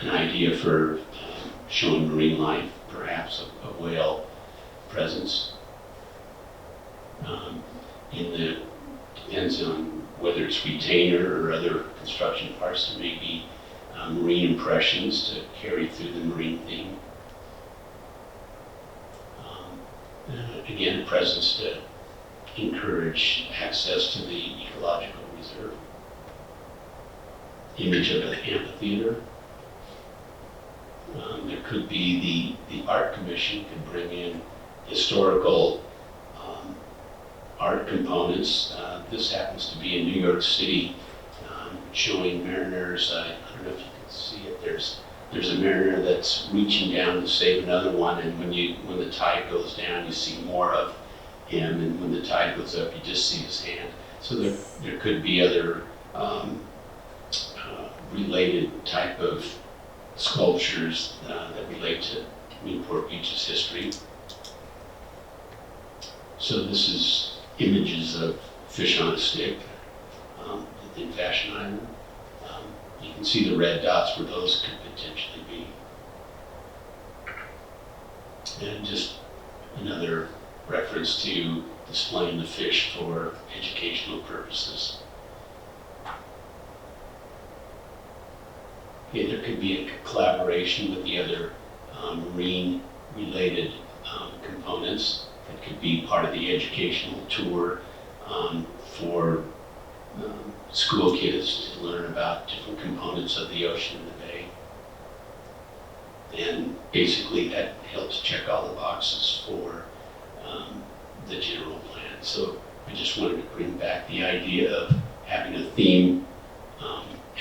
An idea for showing marine life, perhaps a whale presence. Depends on whether it's retainer or other construction parts, there may be marine impressions to carry through the marine theme. Again, a presence to encourage access to the ecological reserve. Image of an amphitheater. There could be the art commission could bring in historical art components. This happens to be in New York City, showing mariners. I don't know if you can see it. There's a mariner that's reaching down to save another one, and when the tide goes down, you see more of him, and when the tide goes up, you just see his hand. So there could be other related type of sculptures that relate to Newport Beach's history. So this is images of fish on a stick in Fashion Island. You can see the red dots where those could potentially be. And just another reference to displaying the fish for educational purposes. Okay, there could be a collaboration with the other marine-related components that could be part of the educational tour for school kids to learn about different components of the ocean and the bay. And basically that helps check all the boxes for the general plan. So I just wanted to bring back the idea of having a theme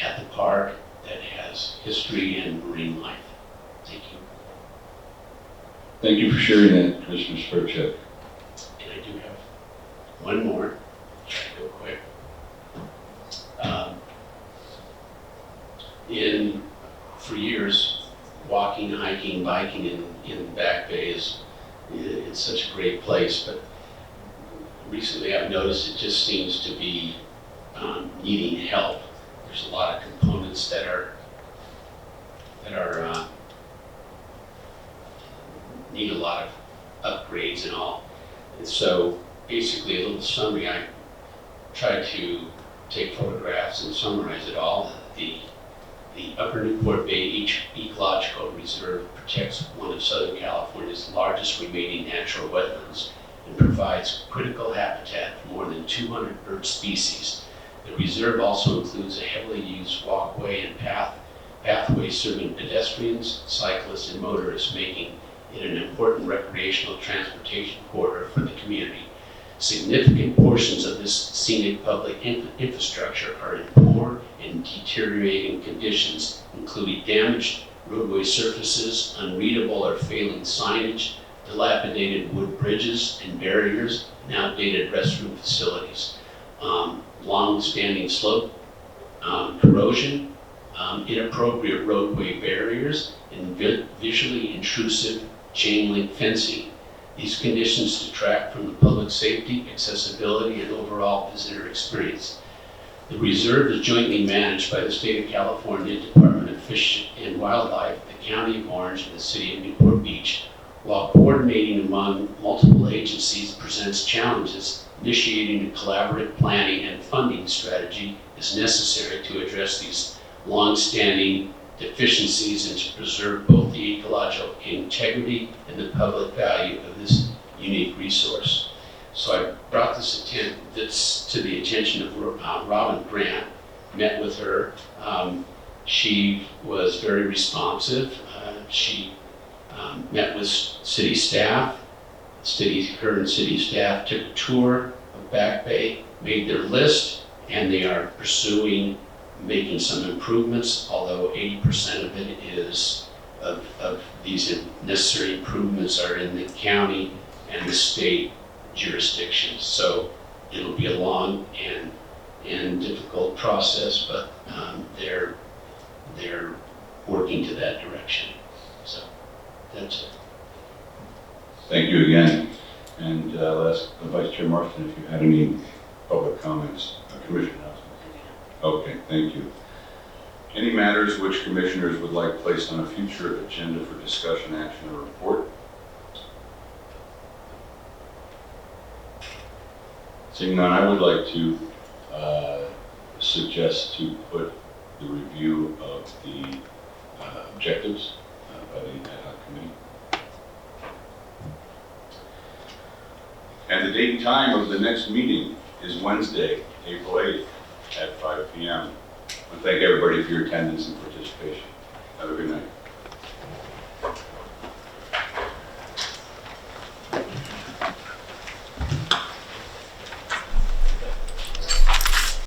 at the park that has history and marine life. Thank you. Thank you for sharing that, Commissioner Sperchek. And I do have one more. Try to go quick. For years, walking, hiking, biking in Back Bay it's such a great place, but recently I've noticed it just seems to be needing help. There's a lot of components that are need a lot of upgrades and all. And so basically a little summary, I tried to take photographs and summarize it all. The Upper Newport Bay Ecological Reserve protects one of Southern California's largest remaining natural wetlands and provides critical habitat for more than 200 bird species. The reserve also includes a heavily used walkway and pathway serving pedestrians, cyclists, and motorists, making it an important recreational transportation corridor for the community. Significant portions of this scenic public infrastructure are in poor and deteriorating conditions, including damaged roadway surfaces, unreadable or failing signage, dilapidated wood bridges and barriers, and outdated restroom facilities. Long-standing slope corrosion, inappropriate roadway barriers, and visually intrusive chain link fencing. These conditions detract from the public safety, accessibility, and overall visitor experience. The reserve is jointly managed by the State of California Department of Fish and Wildlife, the County of Orange, and the City of Newport Beach. While coordinating among multiple agencies presents challenges, initiating a collaborative planning and funding strategy is necessary to address these long-standing deficiencies and to preserve both the ecological integrity and the public value of this unique resource. So I brought this to the attention of Robin Grant, met with her. She was very responsive. She met with city staff. Her and city staff took a tour of Back Bay, made their list, and they are pursuing making some improvements, although 80% of it is of these necessary improvements are in the county and the state jurisdictions. So it'll be a long and difficult process, but they're working to that direction. So that's it. Thank you again. And I'll ask Vice Chair Marston if you had any public comments, Commissioner Nelson. Okay, thank you. Any matters which commissioners would like placed on a future agenda for discussion, action, or report? Seeing none, I would like to suggest to put the review of the objectives by the ad hoc committee. And the date and time of the next meeting is Wednesday, April 8th at 5 p.m. I thank everybody for your attendance and participation. Have a good night.